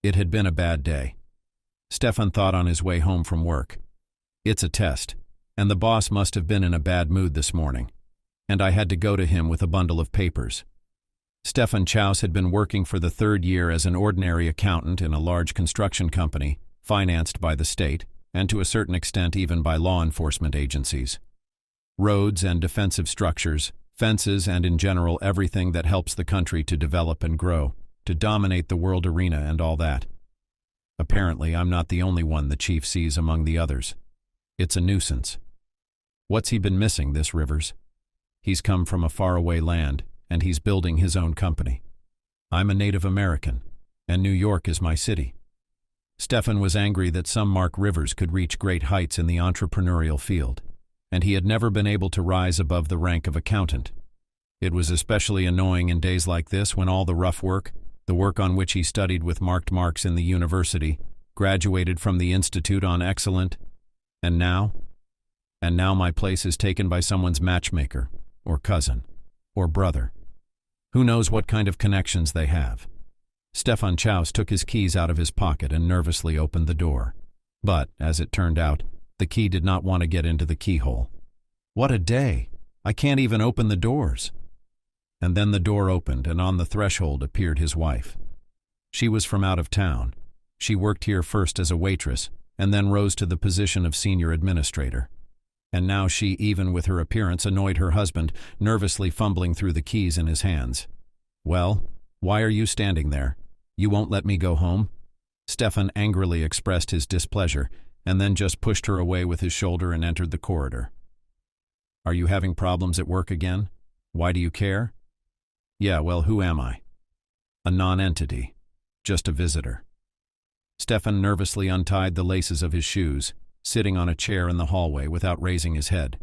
It had been a bad day. Stefan thought on his way home from work. It's a test, and the boss must have been in a bad mood this morning, and I had to go to him with a bundle of papers. Stefan Chaus had been working for the third year as an ordinary accountant in a large construction company, financed by the state, and to a certain extent even by law enforcement agencies. Roads and defensive structures, fences, and in general everything that helps the country to develop and grow, to dominate the world arena and all that. Apparently, I'm not the only one the chief sees among the others. It's a nuisance. What's he been missing, this Rivers? He's come from a faraway land, and he's building his own company. I'm a Native American, and New York is my city. Stefan was angry that some Mark Rivers could reach great heights in the entrepreneurial field, and he had never been able to rise above the rank of accountant. It was especially annoying in days like this when all the rough work, the work on which he studied with marked marks in the university, graduated from the Institute on Excellent, and now my place is taken by someone's matchmaker, or cousin, or brother. Who knows what kind of connections they have? Stefan Chaus took his keys out of his pocket and nervously opened the door. But, as it turned out, the key did not want to get into the keyhole. What a day! I can't even open the doors. And then the door opened, and on the threshold appeared his wife. She was from out of town. She worked here first as a waitress, and then rose to the position of senior administrator. And now she, even with her appearance, annoyed her husband, nervously fumbling through the keys in his hands. "Well, why are you standing there? You won't let me go home?" Stefan angrily expressed his displeasure, and then just pushed her away with his shoulder and entered the corridor. "Are you having problems at work again? Why do you care?" "Yeah, well, who am I?" "A non-entity. Just a visitor." Stefan nervously untied the laces of his shoes, sitting on a chair in the hallway without raising his head.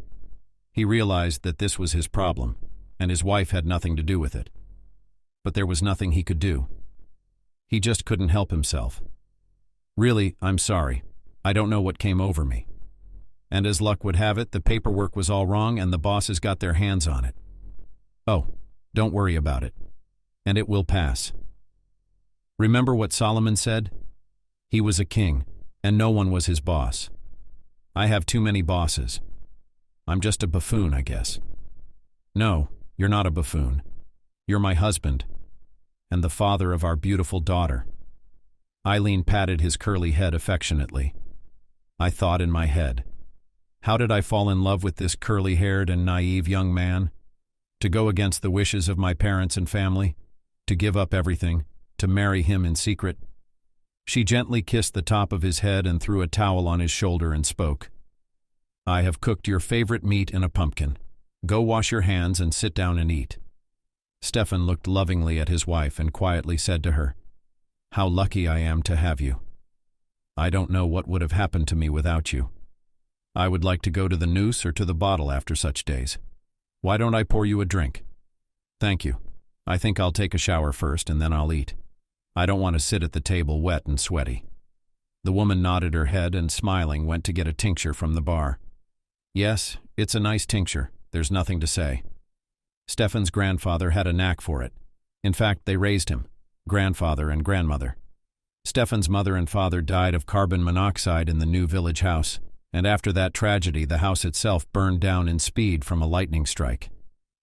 He realized that this was his problem, and his wife had nothing to do with it. But there was nothing he could do. He just couldn't help himself. "Really, I'm sorry. I don't know what came over me. And as luck would have it, the paperwork was all wrong and the bosses got their hands on it." "Oh, don't worry about it. And it will pass. Remember what Solomon said? He was a king, and no one was his boss. I have too many bosses. I'm just a buffoon, I guess." "No, you're not a buffoon. You're my husband, and the father of our beautiful daughter." Eileen patted his curly head affectionately. I thought in my head, how did I fall in love with this curly-haired and naive young man? To go against the wishes of my parents and family? To give up everything? To marry him in secret? She gently kissed the top of his head and threw a towel on his shoulder and spoke. "I have cooked your favorite meat in a pumpkin. Go wash your hands and sit down and eat." Stefan looked lovingly at his wife and quietly said to her, "How lucky I am to have you. I don't know what would have happened to me without you. I would like to go to the noose or to the bottle after such days. Why don't I pour you a drink?" "Thank you. I think I'll take a shower first and then I'll eat. I don't want to sit at the table wet and sweaty." The woman nodded her head and, smiling, went to get a tincture from the bar. "Yes, it's a nice tincture. There's nothing to say." Stefan's grandfather had a knack for it. In fact, they raised him, grandfather and grandmother. Stefan's mother and father died of carbon monoxide in the new village house, and after that tragedy the house itself burned down in speed from a lightning strike.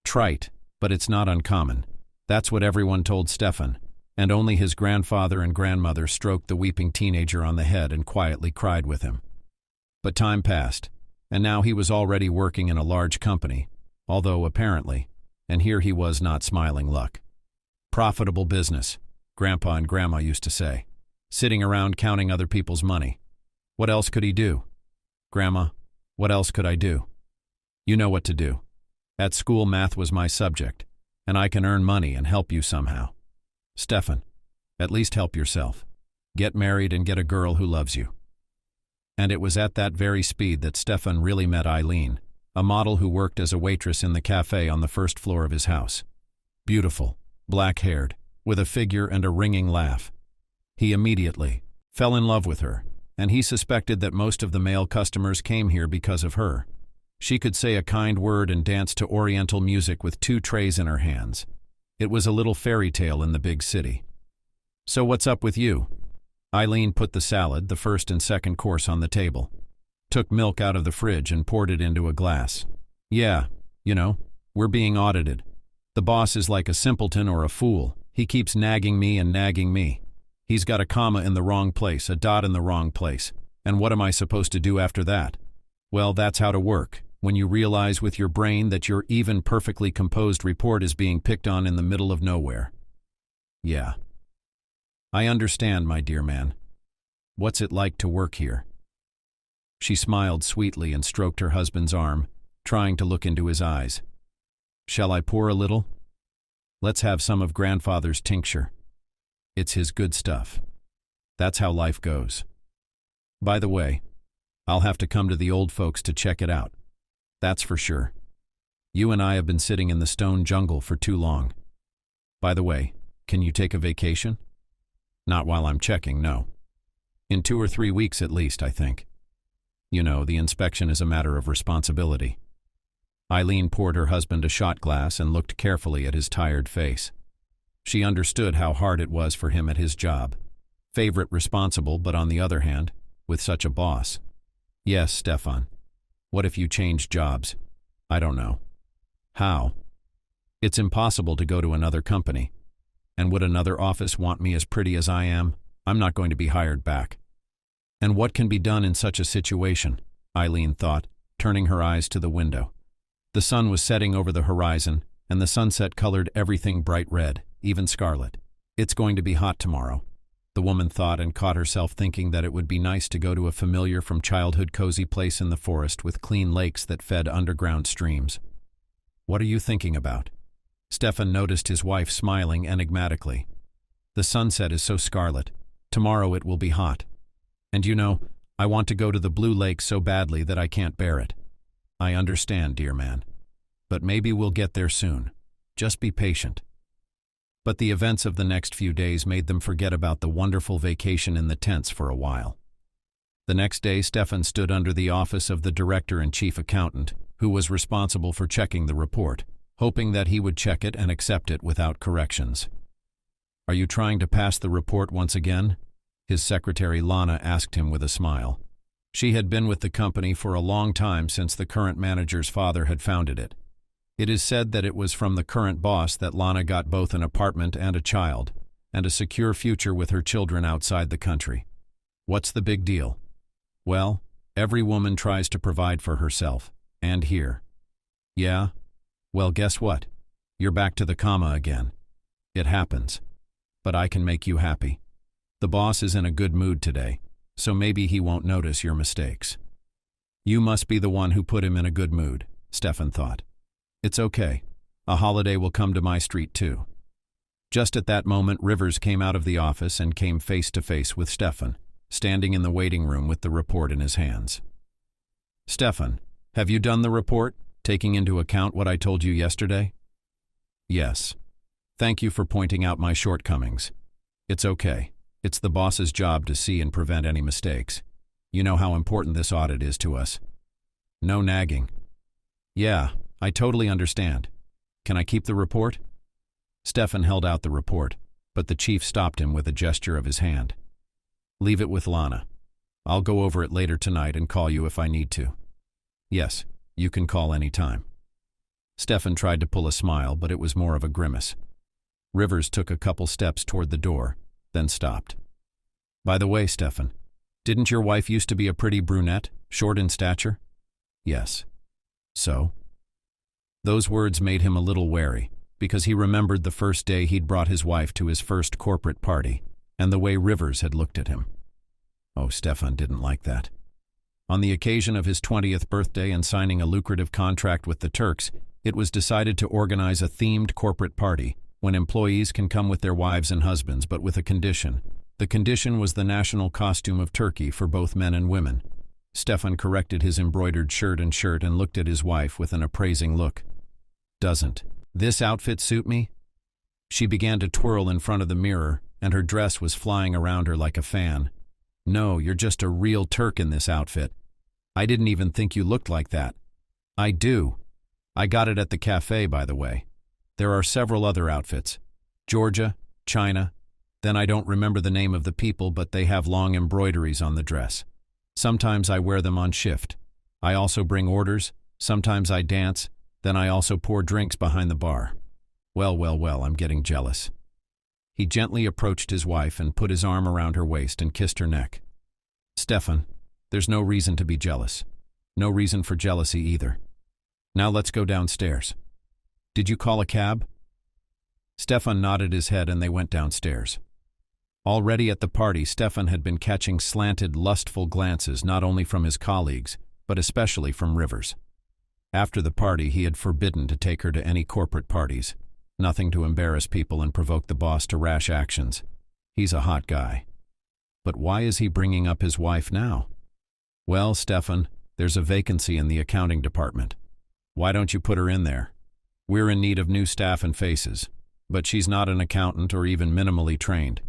Trite, but it's not uncommon. That's what everyone told Stefan, and only his grandfather and grandmother stroked the weeping teenager on the head and quietly cried with him. But time passed, and now he was already working in a large company, although apparently, and here he was not smiling luck. Profitable business, Grandpa and Grandma used to say, sitting around counting other people's money. What else could he do? "Grandma, what else could I do?" "You know what to do. At school math was my subject, and I can earn money and help you somehow. Stefan, at least help yourself. Get married and get a girl who loves you." And it was at that very speed that Stefan really met Eileen, a model who worked as a waitress in the cafe on the first floor of his house. Beautiful, black-haired, with a figure and a ringing laugh. He immediately fell in love with her, and he suspected that most of the male customers came here because of her. She could say a kind word and dance to Oriental music with 2 trays in her hands. It was a little fairy tale in the big city. "So what's up with you? Eileen put the salad, the first and second course, on the table, took milk out of the fridge and poured it into a glass. Yeah, we're being audited. The boss is like a simpleton or a fool. He keeps nagging me and nagging me. He's got a comma in the wrong place, a dot in the wrong place. And what am I supposed to do after that? Well, that's how to work, when you realize with your brain that your even perfectly composed report is being picked on in the middle of nowhere. Yeah. I understand, my dear man. What's it like to work here? She smiled sweetly and stroked her husband's arm, trying to look into his eyes. Shall I pour a little? Let's have some of grandfather's tincture. It's his good stuff. That's how life goes. By the way, I'll have to come to the old folks to check it out. That's for sure. You and I have been sitting in the stone jungle for too long. By the way, can you take a vacation? Not while I'm checking, no. In 2 or 3 weeks at least, I think. The inspection is a matter of responsibility. Eileen poured her husband a shot glass and looked carefully at his tired face. She understood how hard it was for him at his job. Favorite responsible, but on the other hand, with such a boss. Yes, Stefan. What if you changed jobs? I don't know. How? It's impossible to go to another company. And would another office want me as pretty as I am? I'm not going to be hired back. And what can be done in such a situation? Eileen thought, turning her eyes to the window. The sun was setting over the horizon, and the sunset colored everything bright red, even scarlet. It's going to be hot tomorrow, the woman thought, and caught herself thinking that it would be nice to go to a familiar from childhood cozy place in the forest with clean lakes that fed underground streams. What are you thinking about? Stefan noticed his wife smiling enigmatically. The sunset is so scarlet. Tomorrow it will be hot. And I want to go to the blue lake so badly that I can't bear it. I understand, dear man. But maybe we'll get there soon. Just be patient. But the events of the next few days made them forget about the wonderful vacation in the tents for a while. The next day, Stefan stood under the office of the director and chief accountant, who was responsible for checking the report, hoping that he would check it and accept it without corrections. Are you trying to pass the report once again? His secretary Lana asked him with a smile. She had been with the company for a long time, since the current manager's father had founded it. It is said that it was from the current boss that Lana got both an apartment and a child, and a secure future with her children outside the country. What's the big deal? Well, every woman tries to provide for herself, and here. Yeah? Well, guess what? You're back to the comma again. It happens. But I can make you happy. The boss is in a good mood today, so maybe he won't notice your mistakes. You must be the one who put him in a good mood, Stefan thought. It's okay. A holiday will come to my street too. Just at that moment, Rivers came out of the office and came face to face with Stefan, standing in the waiting room with the report in his hands. Stefan, have you done the report, taking into account what I told you yesterday? Yes. Thank you for pointing out my shortcomings. It's okay. It's the boss's job to see and prevent any mistakes. You know how important this audit is to us. No nagging. Yeah, I totally understand. Can I keep the report? Stefan held out the report, but the chief stopped him with a gesture of his hand. Leave it with Lana. I'll go over it later tonight and call you if I need to. Yes, you can call any time. Stefan tried to pull a smile, but it was more of a grimace. Rivers took a couple steps toward the door, then stopped. By the way, Stefan, didn't your wife used to be a pretty brunette, short in stature? Yes. So? Those words made him a little wary, because he remembered the first day he'd brought his wife to his first corporate party, and the way Rivers had looked at him. Oh, Stefan didn't like that. On the occasion of his 20th birthday and signing a lucrative contract with the Turks, it was decided to organize a themed corporate party, when employees can come with their wives and husbands, but with a condition. The condition was the national costume of Turkey for both men and women. Stefan corrected his embroidered shirt and looked at his wife with an appraising look. Doesn't this outfit suit me? She began to twirl in front of the mirror, and her dress was flying around her like a fan. No, you're just a real Turk in this outfit. I didn't even think you looked like that. I do. I got it at the cafe, by the way. There are several other outfits. Georgia, China. Then I don't remember the name of the people, but they have long embroideries on the dress. Sometimes I wear them on shift. I also bring orders, sometimes I dance, then I also pour drinks behind the bar. Well, I'm getting jealous. He gently approached his wife and put his arm around her waist and kissed her neck. Stefan, there's no reason to be jealous. No reason for jealousy either. Now let's go downstairs. Did you call a cab? Stefan nodded his head and they went downstairs. Already at the party, Stefan had been catching slanted, lustful glances not only from his colleagues, but especially from Rivers. After the party, he had forbidden to take her to any corporate parties. Nothing to embarrass people and provoke the boss to rash actions. He's a hot guy. But why is he bringing up his wife now? Well, Stefan, there's a vacancy in the accounting department. Why don't you put her in there? We're in need of new staff and faces, but she's not an accountant or even minimally trained.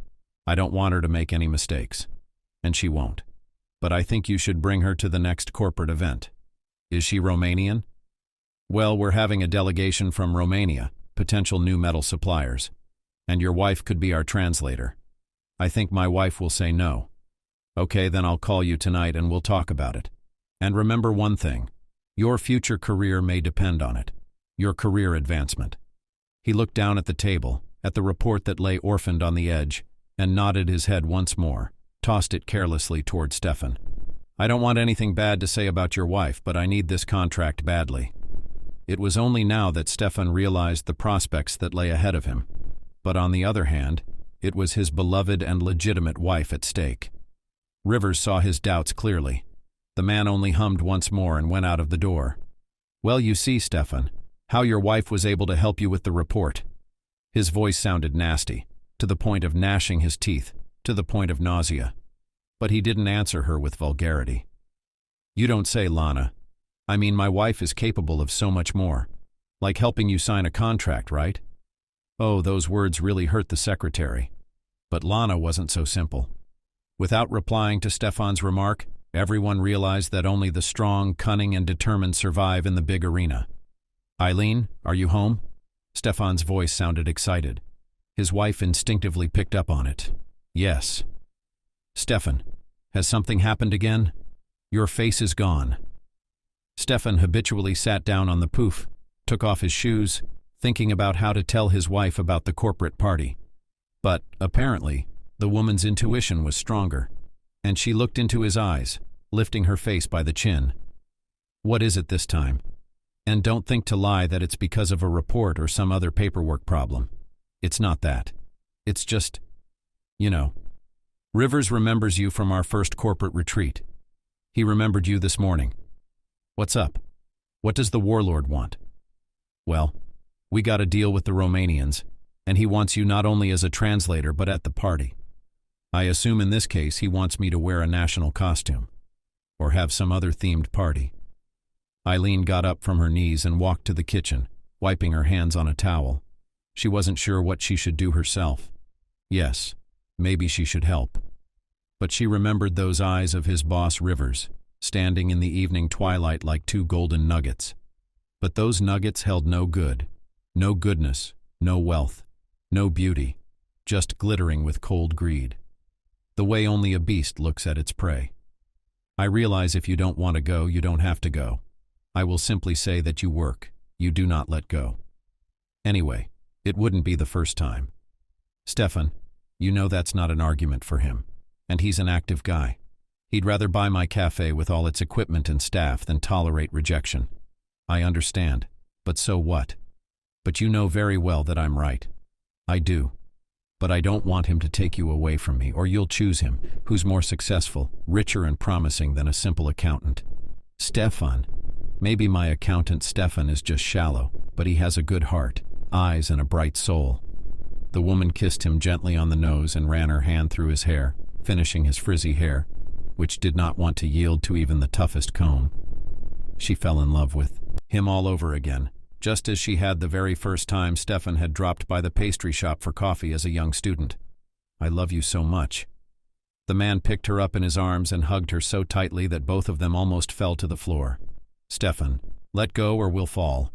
I don't want her to make any mistakes, and she won't. But I think you should bring her to the next corporate event. Is she Romanian? Well, we're having a delegation from Romania, potential new metal suppliers, and your wife could be our translator. I think my wife will say no. Okay, then I'll call you tonight and we'll talk about it. And remember one thing, your future career may depend on it. Your career advancement. He looked down at the table, at the report that lay orphaned on the edge, and nodded his head once more, tossed it carelessly toward Stefan. I don't want anything bad to say about your wife, but I need this contract badly. It was only now that Stefan realized the prospects that lay ahead of him. But on the other hand, it was his beloved and legitimate wife at stake. Rivers saw his doubts clearly. The man only hummed once more and went out of the door. Well, you see, Stefan, how your wife was able to help you with the report. His voice sounded nasty, to the point of gnashing his teeth, to the point of nausea. But he didn't answer her with vulgarity. You don't say, Lana. I mean, my wife is capable of so much more. Like helping you sign a contract, right? Oh, those words really hurt the secretary. But Lana wasn't so simple. Without replying to Stefan's remark, everyone realized that only the strong, cunning, and determined survive in the big arena. Eileen, are you home? Stefan's voice sounded excited. His wife instinctively picked up on it. Yes. Stefan, has something happened again? Your face is gone. Stefan habitually sat down on the poof, took off his shoes, thinking about how to tell his wife about the corporate party. But, apparently, the woman's intuition was stronger, and she looked into his eyes, lifting her face by the chin. What is it this time? And don't think to lie that it's because of a report or some other paperwork problem. It's not that. It's just, Rivers remembers you from our first corporate retreat. He remembered you this morning. What's up? What does the warlord want? Well, we got a deal with the Romanians, and he wants you not only as a translator but at the party. I assume in this case he wants me to wear a national costume, or have some other themed party. Eileen got up from her knees and walked to the kitchen, wiping her hands on a towel. She wasn't sure what she should do herself. Yes, maybe she should help. But she remembered those eyes of his boss Rivers, standing in the evening twilight like two golden nuggets. But those nuggets held no good, no goodness, no wealth, no beauty, just glittering with cold greed. The way only a beast looks at its prey. I realize if you don't want to go, you don't have to go. I will simply say that you work, you do not let go. Anyway, it wouldn't be the first time. Stefan, you know that's not an argument for him, and he's an active guy. He'd rather buy my cafe with all its equipment and staff than tolerate rejection. I understand, but so what? But you know very well that I'm right. I do. But I don't want him to take you away from me, or you'll choose him, who's more successful, richer and promising than a simple accountant. Stefan. Maybe my accountant Stefan is just shallow, but he has a good heart, eyes, and a bright soul. The woman kissed him gently on the nose and ran her hand through his hair, finishing his frizzy hair, which did not want to yield to even the toughest comb. She fell in love with him all over again, just as she had the very first time Stefan had dropped by the pastry shop for coffee as a young student. I love you so much. The man picked her up in his arms and hugged her so tightly that both of them almost fell to the floor. Stefan, let go or we'll fall.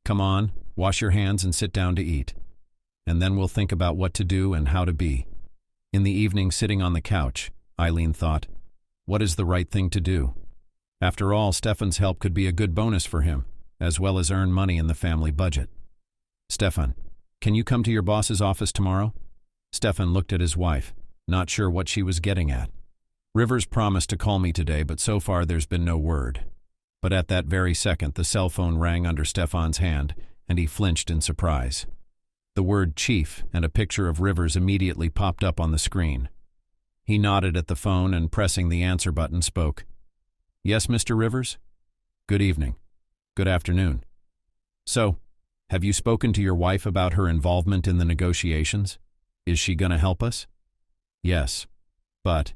Come on, wash your hands and sit down to eat. And then we'll think about what to do and how to be. In the evening, sitting on the couch, Eileen thought, what is the right thing to do? After all, Stefan's help could be a good bonus for him, as well as earn money in the family budget. Stefan, can you come to your boss's office tomorrow? Stefan looked at his wife, not sure what she was getting at. Rivers promised to call me today, but so far there's been no word. But at that very second, the cell phone rang under Stefan's hand, and he flinched in surprise. The word chief and a picture of Rivers immediately popped up on the screen. He nodded at the phone and, pressing the answer button, spoke. Yes, Mr. Rivers? Good evening. Good afternoon. So, have you spoken to your wife about her involvement in the negotiations? Is she going to help us? Yes, but...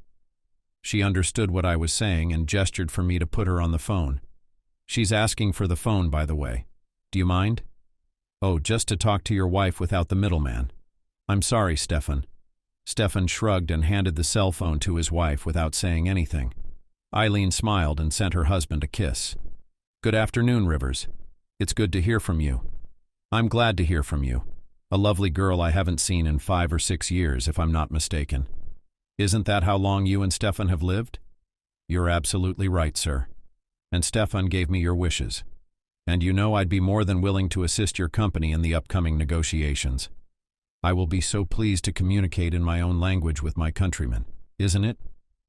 She understood what I was saying and gestured for me to put her on the phone. She's asking for the phone, by the way. Do you mind? Oh, just to talk to your wife without the middleman. I'm sorry, Stefan. Stefan shrugged and handed the cell phone to his wife without saying anything. Eileen smiled and sent her husband a kiss. Good afternoon, Rivers. It's good to hear from you. I'm glad to hear from you. A lovely girl I haven't seen in 5 or 6 years, if I'm not mistaken. Isn't that how long you and Stefan have lived? You're absolutely right, sir. And Stefan gave me your wishes. And you know I'd be more than willing to assist your company in the upcoming negotiations. I will be so pleased to communicate in my own language with my countrymen, isn't it?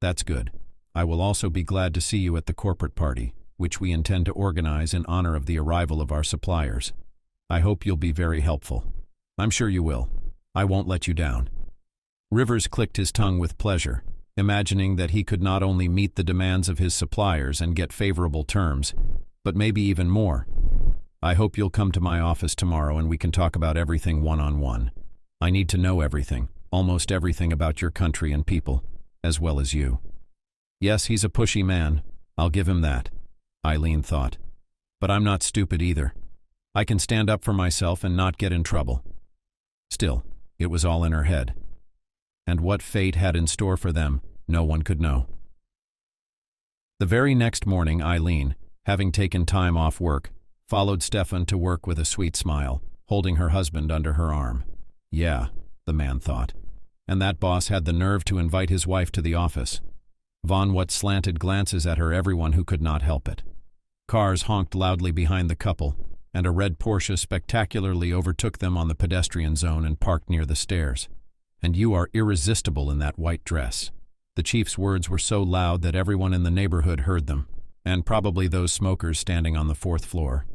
That's good. I will also be glad to see you at the corporate party, which we intend to organize in honor of the arrival of our suppliers. I hope you'll be very helpful. I'm sure you will. I won't let you down. Rivers clicked his tongue with pleasure, imagining that he could not only meet the demands of his suppliers and get favorable terms, but maybe even more. I hope you'll come to my office tomorrow and we can talk about everything one-on-one. I need to know everything, almost everything about your country and people, as well as you. Yes, he's a pushy man. I'll give him that, Eileen thought. But I'm not stupid either. I can stand up for myself and not get in trouble. Still, it was all in her head. And what fate had in store for them, no one could know. The very next morning, Eileen, having taken time off work, followed Stefan to work with a sweet smile, holding her husband under her arm. Yeah, the man thought. And that boss had the nerve to invite his wife to the office. Von what slanted glances at her, everyone who could not help it. Cars honked loudly behind the couple, and a red Porsche spectacularly overtook them on the pedestrian zone and parked near the stairs. And you are irresistible in that white dress. The chief's words were so loud that everyone in the neighborhood heard them, and probably those smokers standing on the 4th floor.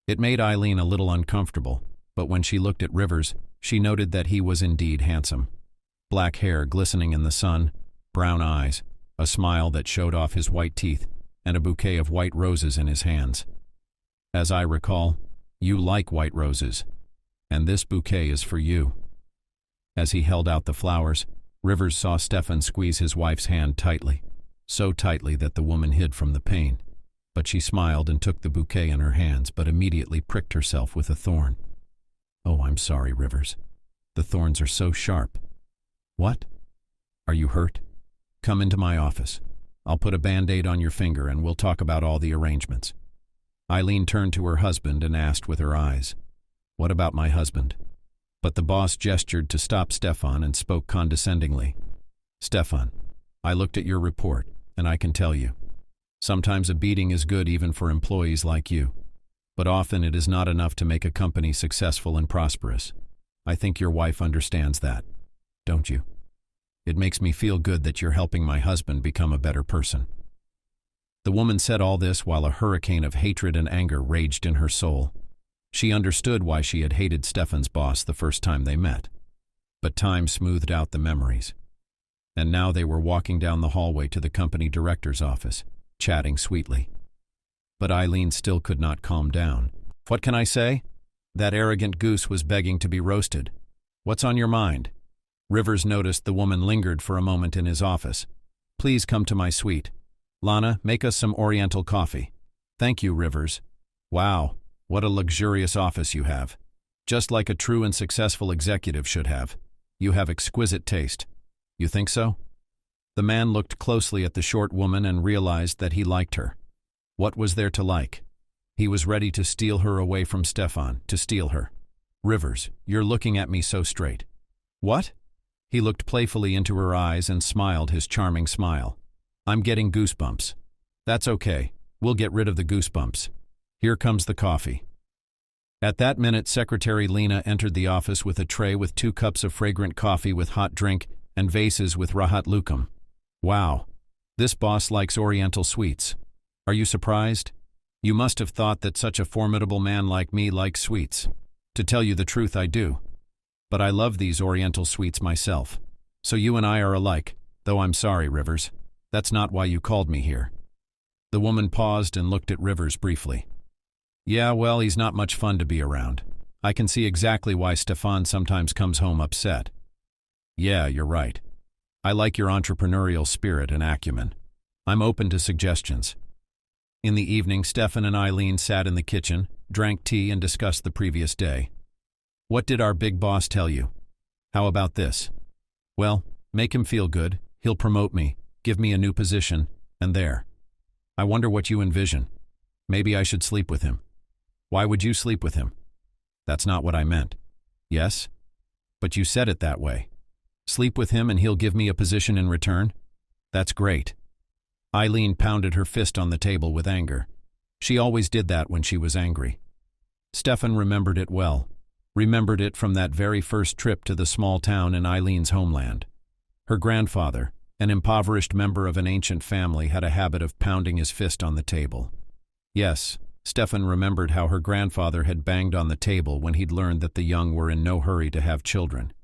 It made Eileen a little uncomfortable, but when she looked at Rivers, she noted that he was indeed handsome. Black hair glistening in the sun, brown eyes, a smile that showed off his white teeth, and a bouquet of white roses in his hands. As I recall, you like white roses, and this bouquet is for you. As he held out the flowers, Rivers saw Stefan squeeze his wife's hand tightly, so tightly that the woman hid from the pain. But she smiled and took the bouquet in her hands, but immediately pricked herself with a thorn. Oh, I'm sorry, Rivers. The thorns are so sharp. What? Are you hurt? Come into my office. I'll put a Band-Aid on your finger and we'll talk about all the arrangements. Eileen turned to her husband and asked with her eyes, What about my husband? But the boss gestured to stop Stefan and spoke condescendingly. Stefan, I looked at your report, and I can tell you. Sometimes a beating is good even for employees like you. But often it is not enough to make a company successful and prosperous. I think your wife understands that, don't you? It makes me feel good that you're helping my husband become a better person. The woman said all this while a hurricane of hatred and anger raged in her soul. She understood why she had hated Stefan's boss the first time they met. But time smoothed out the memories. And now they were walking down the hallway to the company director's office, chatting sweetly. But Eileen still could not calm down. What can I say? That arrogant goose was begging to be roasted. What's on your mind? Rivers noticed the woman lingered for a moment in his office. Please come to my suite. Lana, make us some Oriental coffee. Thank you, Rivers. Wow. What a luxurious office you have. Just like a true and successful executive should have. You have exquisite taste. You think so? The man looked closely at the short woman and realized that he liked her. What was there to like? He was ready to steal her away from Stefan, to steal her. Rivers, you're looking at me so straight. What? He looked playfully into her eyes and smiled his charming smile. I'm getting goosebumps. That's okay. We'll get rid of the goosebumps. Here comes the coffee. At that minute, Secretary Lena entered the office with a tray with 2 cups of fragrant coffee with hot drink and vases with Rahat Lukum. Wow. This boss likes Oriental sweets. Are you surprised? You must have thought that such a formidable man like me likes sweets. To tell you the truth, I do. But I love these Oriental sweets myself. So you and I are alike, though I'm sorry, Rivers. That's not why you called me here. The woman paused and looked at Rivers briefly. Yeah, well, he's not much fun to be around. I can see exactly why Stefan sometimes comes home upset. Yeah, you're right. I like your entrepreneurial spirit and acumen. I'm open to suggestions. In the evening, Stefan and Eileen sat in the kitchen, drank tea, and discussed the previous day. What did our big boss tell you? How about this? Well, make him feel good, he'll promote me, give me a new position, and there. I wonder what you envision. Maybe I should sleep with him. Why would you sleep with him? That's not what I meant. Yes? But you said it that way. Sleep with him and he'll give me a position in return? That's great. Eileen pounded her fist on the table with anger. She always did that when she was angry. Stefan remembered it well. Remembered it from that very first trip to the small town in Eileen's homeland. Her grandfather, an impoverished member of an ancient family, had a habit of pounding his fist on the table. Yes, Stefan remembered how her grandfather had banged on the table when he'd learned that the young were in no hurry to have children.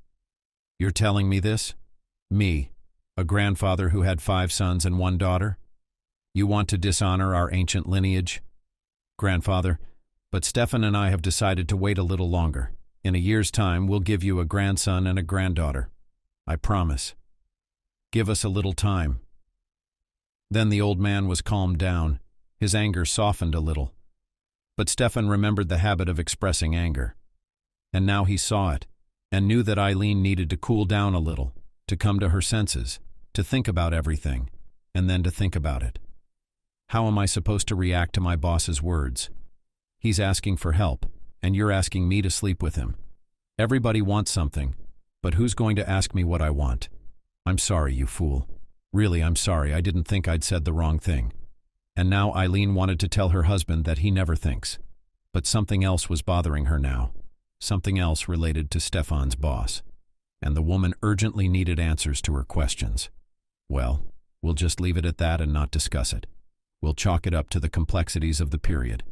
You're telling me this? Me, a grandfather who had 5 sons and 1 daughter? You want to dishonor our ancient lineage? Grandfather, but Stefan and I have decided to wait a little longer. In a year's time, we'll give you a grandson and a granddaughter. I promise. Give us a little time. Then the old man was calmed down. His anger softened a little. But Stefan remembered the habit of expressing anger. And now he saw it, and knew that Eileen needed to cool down a little, to come to her senses, to think about everything, and then to think about it. How am I supposed to react to my boss's words? He's asking for help, and you're asking me to sleep with him. Everybody wants something, but who's going to ask me what I want? I'm sorry, you fool. Really, I'm sorry. I didn't think I'd said the wrong thing. And now Eileen wanted to tell her husband that he never thinks. But something else was bothering her now. Something else related to Stefan's boss. And the woman urgently needed answers to her questions. Well, we'll just leave it at that and not discuss it. We'll chalk it up to the complexities of the period.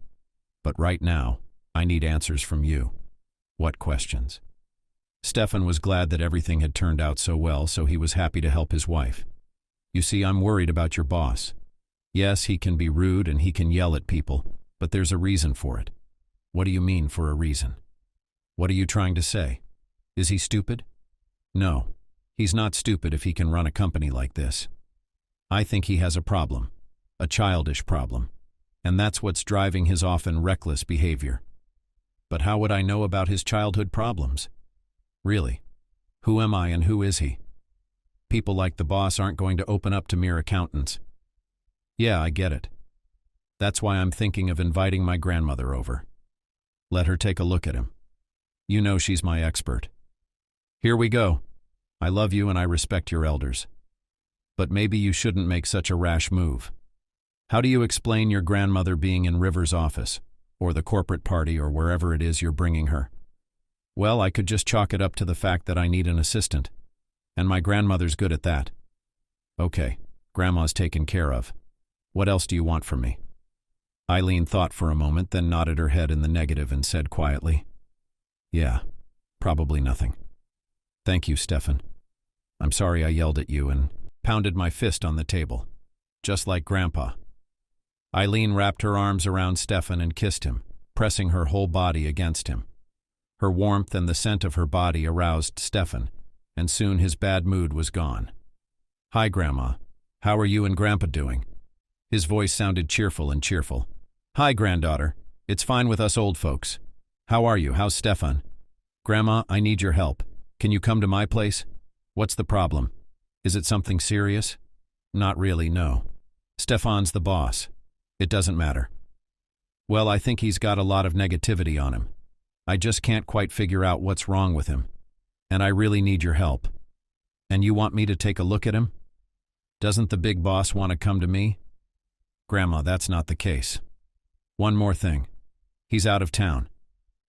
But right now, I need answers from you. What questions? Stefan was glad that everything had turned out so well, so he was happy to help his wife. You see, I'm worried about your boss. Yes, he can be rude and he can yell at people, but there's a reason for it. What do you mean for a reason? What are you trying to say? Is he stupid? No, he's not stupid if he can run a company like this. I think he has a problem, a childish problem, and that's what's driving his often reckless behavior. But how would I know about his childhood problems? Really, who am I and who is he? People like the boss aren't going to open up to mere accountants. Yeah, I get it. That's why I'm thinking of inviting my grandmother over. Let her take a look at him. You know she's my expert. Here we go. I love you and I respect your elders. But maybe you shouldn't make such a rash move. How do you explain your grandmother being in River's office, or the corporate party, or wherever it is you're bringing her? Well, I could just chalk it up to the fact that I need an assistant. And my grandmother's good at that. Okay, Grandma's taken care of. What else do you want from me? Eileen thought for a moment, then nodded her head in the negative and said quietly, Yeah, probably nothing. Thank you, Stefan. I'm sorry I yelled at you and pounded my fist on the table, just like Grandpa. Eileen wrapped her arms around Stefan and kissed him, pressing her whole body against him. Her warmth and the scent of her body aroused Stefan, and soon his bad mood was gone. Hi, Grandma. How are you and Grandpa doing? His voice sounded cheerful and cheerful. Hi, granddaughter. It's fine with us old folks. How are you? How's Stefan? Grandma, I need your help. Can you come to my place? What's the problem? Is it something serious? Not really, no. Stefan's the boss. It doesn't matter. Well, I think he's got a lot of negativity on him. I just can't quite figure out what's wrong with him. And I really need your help. And you want me to take a look at him? Doesn't the big boss want to come to me? Grandma, that's not the case. One more thing. He's out of town.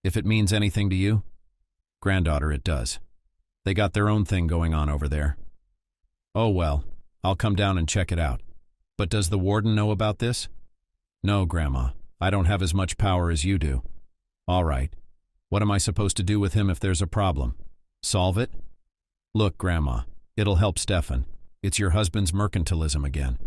If it means anything to you? Granddaughter, it does. They got their own thing going on over there. Oh well, I'll come down and check it out. But does the warden know about this? No, Grandma. I don't have as much power as you do. All right. What am I supposed to do with him if there's a problem? Solve it? Look, Grandma, it'll help Stefan. It's your husband's mercantilism again.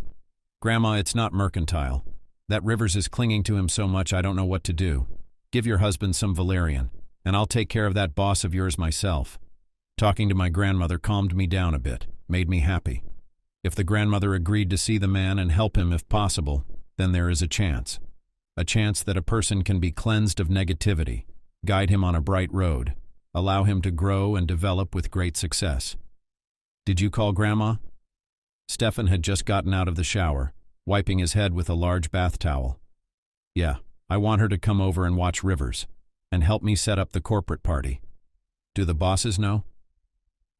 Grandma, it's not mercantile. That Rivers is clinging to him so much I don't know what to do. Give your husband some valerian, and I'll take care of that boss of yours myself. Talking to my grandmother calmed me down a bit, made me happy. If the grandmother agreed to see the man and help him if possible, then there is a chance. A chance that a person can be cleansed of negativity, guide him on a bright road, allow him to grow and develop with great success. Did you call Grandma? Stefan had just gotten out of the shower, wiping his head with a large bath towel. Yeah, I want her to come over and watch Rivers, and help me set up the corporate party. Do the bosses know?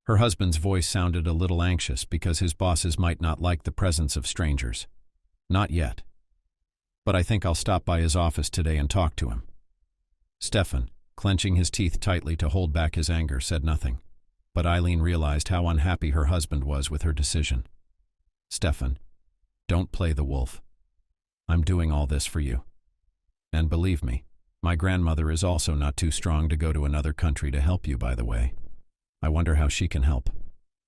Her husband's voice sounded a little anxious because his bosses might not like the presence of strangers. Not yet. But I think I'll stop by his office today and talk to him. Stefan, clenching his teeth tightly to hold back his anger, said nothing. But Eileen realized how unhappy her husband was with her decision. Stefan, don't play the wolf. I'm doing all this for you. And believe me, my grandmother is also not too strong to go to another country to help you, by the way. I wonder how she can help.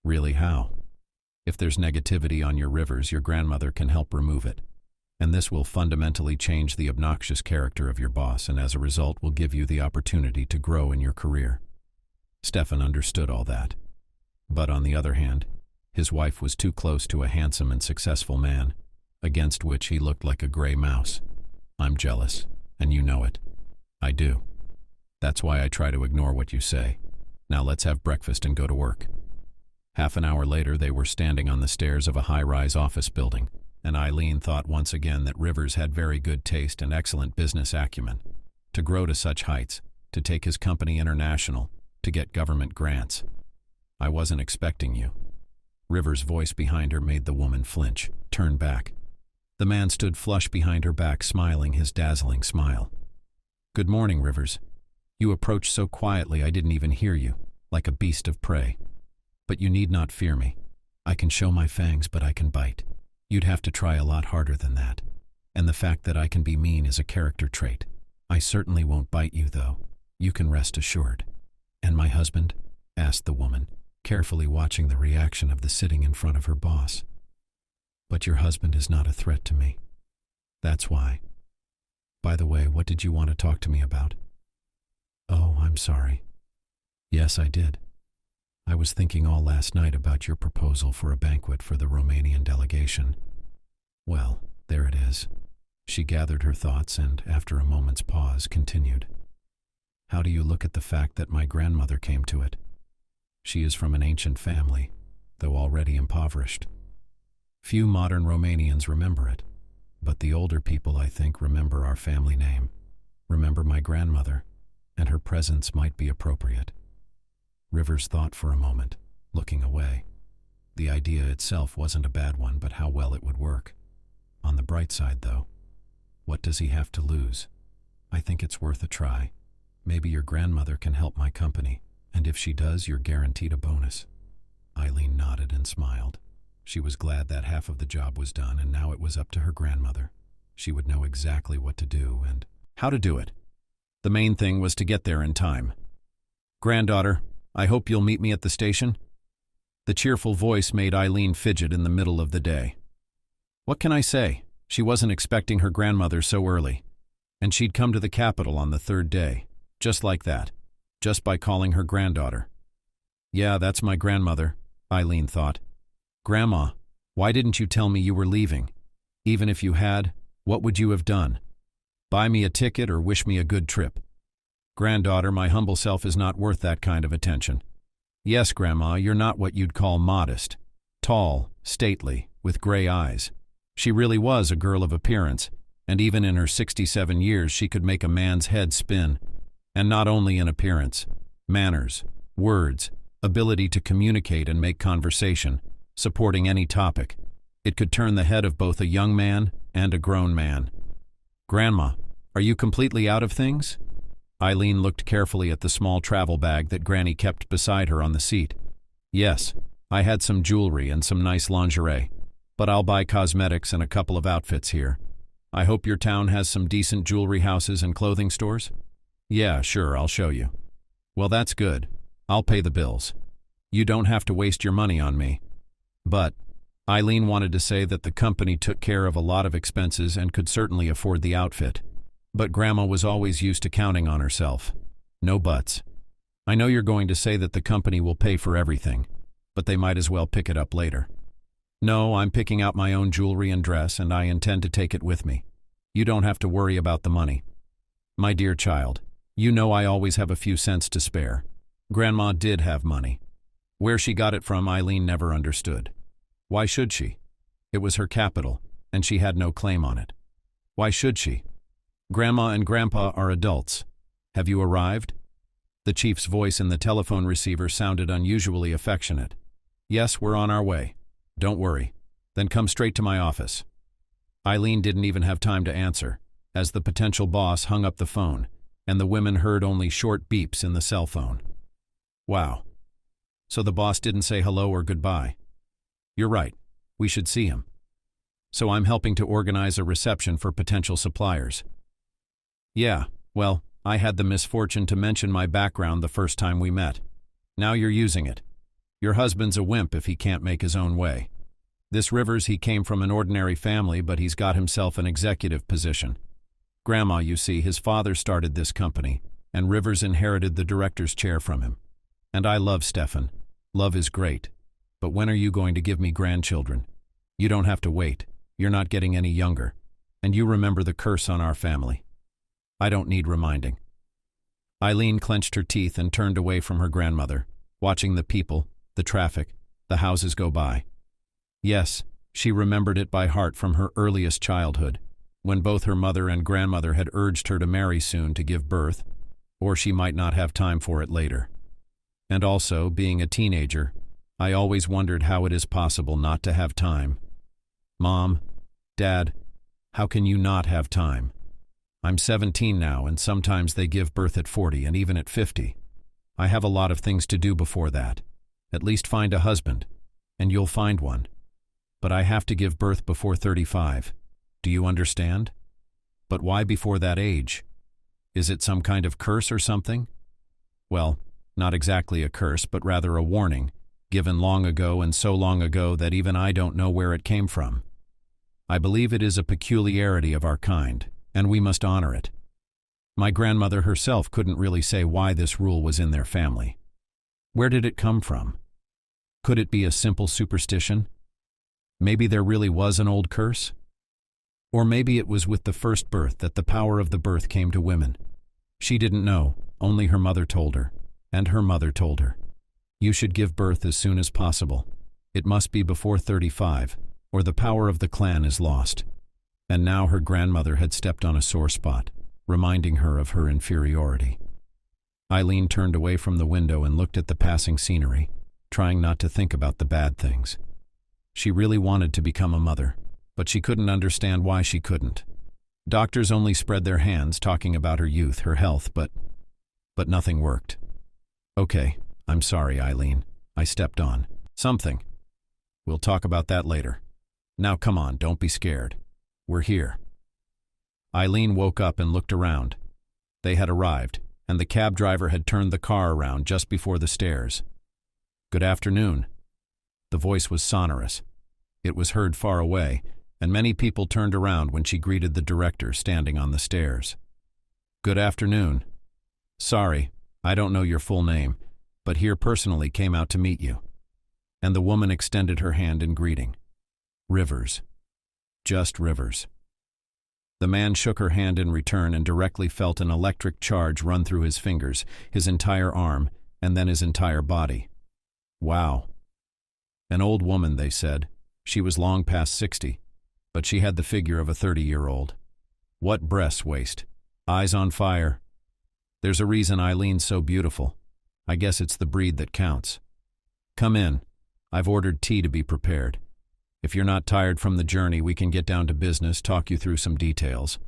Really, how? If there's negativity on your Rivers, your grandmother can help remove it. And this will fundamentally change the obnoxious character of your boss, and as a result will give you the opportunity to grow in your career. Stefan understood all that. But on the other hand, his wife was too close to a handsome and successful man, against which he looked like a gray mouse. I'm jealous, and you know it. I do. That's why I try to ignore what you say. Now let's have breakfast and go to work. Half an hour later, they were standing on the stairs of a high-rise office building, and Eileen thought once again that Rivers had very good taste and excellent business acumen. To grow to such heights, to take his company international, to get government grants. I wasn't expecting you. Rivers' voice behind her made the woman flinch, turn back. The man stood flush behind her back, smiling his dazzling smile. Good morning, Rivers. You approached so quietly I didn't even hear you, like a beast of prey. But you need not fear me. I can show my fangs, but I can bite. You'd have to try a lot harder than that. And the fact that I can be mean is a character trait. I certainly won't bite you, though. You can rest assured. And my husband? Asked the woman, carefully watching the reaction of the sitting in front of her boss. But your husband is not a threat to me. That's why. By the way, what did you want to talk to me about? Oh, I'm sorry. Yes, I did. I was thinking all last night about your proposal for a banquet for the Romanian delegation. Well, there it is. She gathered her thoughts and, after a moment's pause, continued. How do you look at the fact that my grandmother came to it? She is from an ancient family, though already impoverished. Few modern Romanians remember it, but the older people, I think, remember our family name, remember my grandmother, and her presence might be appropriate. Rivers thought for a moment, looking away. The idea itself wasn't a bad one, but how well it would work. On the bright side, though, what does he have to lose? I think it's worth a try. Maybe your grandmother can help my company, and if she does, you're guaranteed a bonus. Eileen nodded and smiled. She was glad that half of the job was done, and now it was up to her grandmother. She would know exactly what to do and how to do it. The main thing was to get there in time. Granddaughter, I hope you'll meet me at the station. The cheerful voice made Eileen fidget in the middle of the day. What can I say? She wasn't expecting her grandmother so early. And she'd come to the capital on the third day, just like that, just by calling her granddaughter. Yeah, that's my grandmother, Eileen thought. Grandma, why didn't you tell me you were leaving? Even if you had, what would you have done? Buy me a ticket or wish me a good trip? Granddaughter, my humble self is not worth that kind of attention. Yes, Grandma, you're not what you'd call modest. Tall, stately, with gray eyes. She really was a girl of appearance, and even in her 67 years she could make a man's head spin. And not only in appearance, manners, words, ability to communicate and make conversation, supporting any topic. It could turn the head of both a young man and a grown man. "Grandma, are you completely out of things?" Eileen looked carefully at the small travel bag that Granny kept beside her on the seat. "Yes, I had some jewelry and some nice lingerie, but I'll buy cosmetics and a couple of outfits here. I hope your town has some decent jewelry houses and clothing stores?" "Yeah, sure, I'll show you." "Well, that's good. I'll pay the bills. You don't have to waste your money on me." But Eileen wanted to say that the company took care of a lot of expenses and could certainly afford the outfit. But Grandma was always used to counting on herself. No buts. "I know you're going to say that the company will pay for everything, but they might as well pick it up later." "No, I'm picking out my own jewelry and dress, and I intend to take it with me. You don't have to worry about the money." "My dear child, you know I always have a few cents to spare." Grandma did have money. Where she got it from, Eileen never understood. Why should she? It was her capital, and she had no claim on it. Why should she? "Grandma and Grandpa are adults. Have you arrived?" The chief's voice in the telephone receiver sounded unusually affectionate. "Yes, we're on our way. Don't worry. Then come straight to my office." Eileen didn't even have time to answer, as the potential boss hung up the phone, and the women heard only short beeps in the cell phone. Wow. So the boss didn't say hello or goodbye. "You're right. We should see him. So I'm helping to organize a reception for potential suppliers." "Yeah, well, I had the misfortune to mention my background the first time we met. Now you're using it. Your husband's a wimp if he can't make his own way. This Rivers, he came from an ordinary family, but he's got himself an executive position. Grandma, you see, his father started this company, and Rivers inherited the director's chair from him. And I love Stefan. Love is great. But when are you going to give me grandchildren? You don't have to wait. You're not getting any younger. And you remember the curse on our family. I don't need reminding." Eileen clenched her teeth and turned away from her grandmother, watching the people, the traffic, the houses go by. Yes, she remembered it by heart from her earliest childhood, when both her mother and grandmother had urged her to marry soon to give birth, or she might not have time for it later. And also, being a teenager, I always wondered how it is possible not to have time. "Mom, Dad, how can you not have time? I'm 17 now, and sometimes they give birth at 40 and even at 50. I have a lot of things to do before that. At least find a husband, and you'll find one. But I have to give birth before 35. Do you understand? But why before that age? Is it some kind of curse or something?" Well, not exactly a curse, but rather a warning, given long ago and so long ago that even I don't know where it came from. I believe it is a peculiarity of our kind, and we must honor it. My grandmother herself couldn't really say why this rule was in their family. Where did it come from? Could it be a simple superstition? Maybe there really was an old curse? Or maybe it was with the first birth that the power of the birth came to women. She didn't know, only her mother told her, and her mother told her. You should give birth as soon as possible. It must be before 35, or the power of the clan is lost. And now her grandmother had stepped on a sore spot, reminding her of her inferiority. Eileen turned away from the window and looked at the passing scenery, trying not to think about the bad things. She really wanted to become a mother, but she couldn't understand why she couldn't. Doctors only spread their hands talking about her youth, her health, but nothing worked. "Okay, I'm sorry, Eileen. I stepped on something. We'll talk about that later. Now come on, don't be scared. We're here." Eileen woke up and looked around. They had arrived, and the cab driver had turned the car around just before the stairs. "Good afternoon." The voice was sonorous. It was heard far away, and many people turned around when she greeted the director standing on the stairs. "Good afternoon. Sorry, I don't know your full name, but here personally came out to meet you." And the woman extended her hand in greeting. "Rivers. Just Rivers." The man shook her hand in return and directly felt an electric charge run through his fingers, his entire arm, and then his entire body. Wow. An old woman, they said. She was long past 60, but she had the figure of a 30-year-old. What breast waist. Eyes on fire. There's a reason Eileen's so beautiful. I guess it's the breed that counts. Come in. I've ordered tea to be prepared. If you're not tired from the journey, we can get down to business, talk you through some details.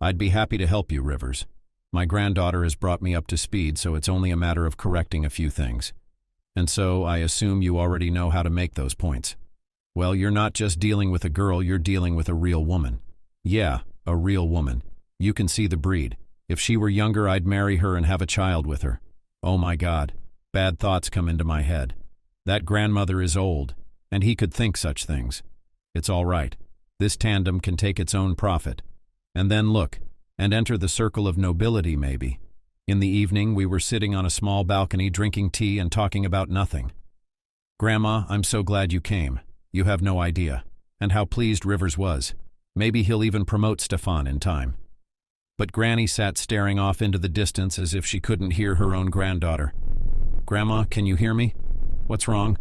I'd be happy to help you, Rivers. My granddaughter has brought me up to speed, so it's only a matter of correcting a few things. And so I assume you already know how to make those points. Well, you're not just dealing with a girl, you're dealing with a real woman. Yeah, a real woman. You can see the breed. If she were younger, I'd marry her and have a child with her. Oh my God, bad thoughts come into my head. That grandmother is old, and he could think such things. It's all right. This tandem can take its own profit. And then look, and enter the circle of nobility maybe. In the evening, we were sitting on a small balcony drinking tea and talking about nothing. Grandma, I'm so glad you came. You have no idea. And how pleased Rivers was. Maybe he'll even promote Stefan in time. But Granny sat staring off into the distance as if she couldn't hear her own granddaughter. Grandma, can you hear me? What's wrong?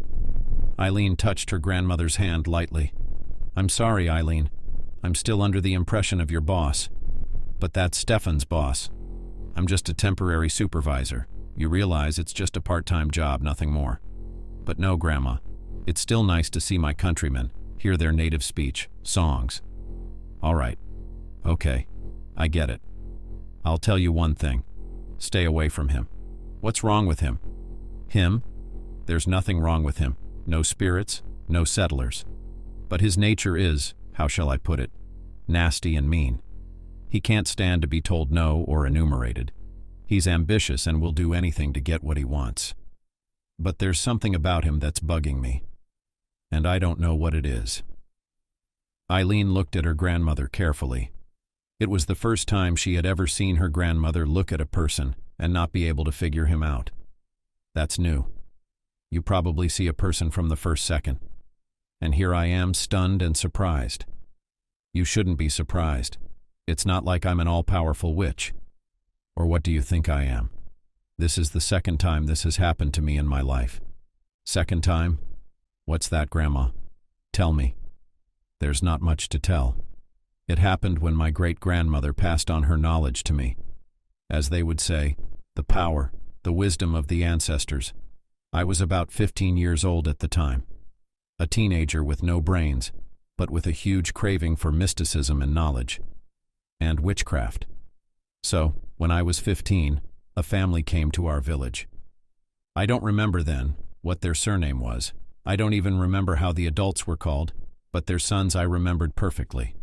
Eileen touched her grandmother's hand lightly. I'm sorry, Eileen. I'm still under the impression of your boss. But that's Stefan's boss. I'm just a temporary supervisor. You realize it's just a part-time job, nothing more. But no, Grandma. It's still nice to see my countrymen, hear their native speech, songs. All right. Okay. I get it. I'll tell you one thing. Stay away from him. What's wrong with him? Him? There's nothing wrong with him. No spirits, no settlers. But his nature is, how shall I put it, nasty and mean. He can't stand to be told no or enumerated. He's ambitious and will do anything to get what he wants. But there's something about him that's bugging me. And I don't know what it is. Eileen looked at her grandmother carefully. It was the first time she had ever seen her grandmother look at a person and not be able to figure him out. That's new. You probably see a person from the first second. And here I am, stunned and surprised. You shouldn't be surprised. It's not like I'm an all-powerful witch. Or what do you think I am? This is the second time this has happened to me in my life. Second time? What's that, Grandma? Tell me. There's not much to tell. It happened when my great-grandmother passed on her knowledge to me. As they would say, the power, the wisdom of the ancestors. I was about 15 years old at the time. A teenager with no brains, but with a huge craving for mysticism and knowledge. And witchcraft. So, when I was 15, a family came to our village. I don't remember then what their surname was. I don't even remember how the adults were called, but their sons I remembered perfectly.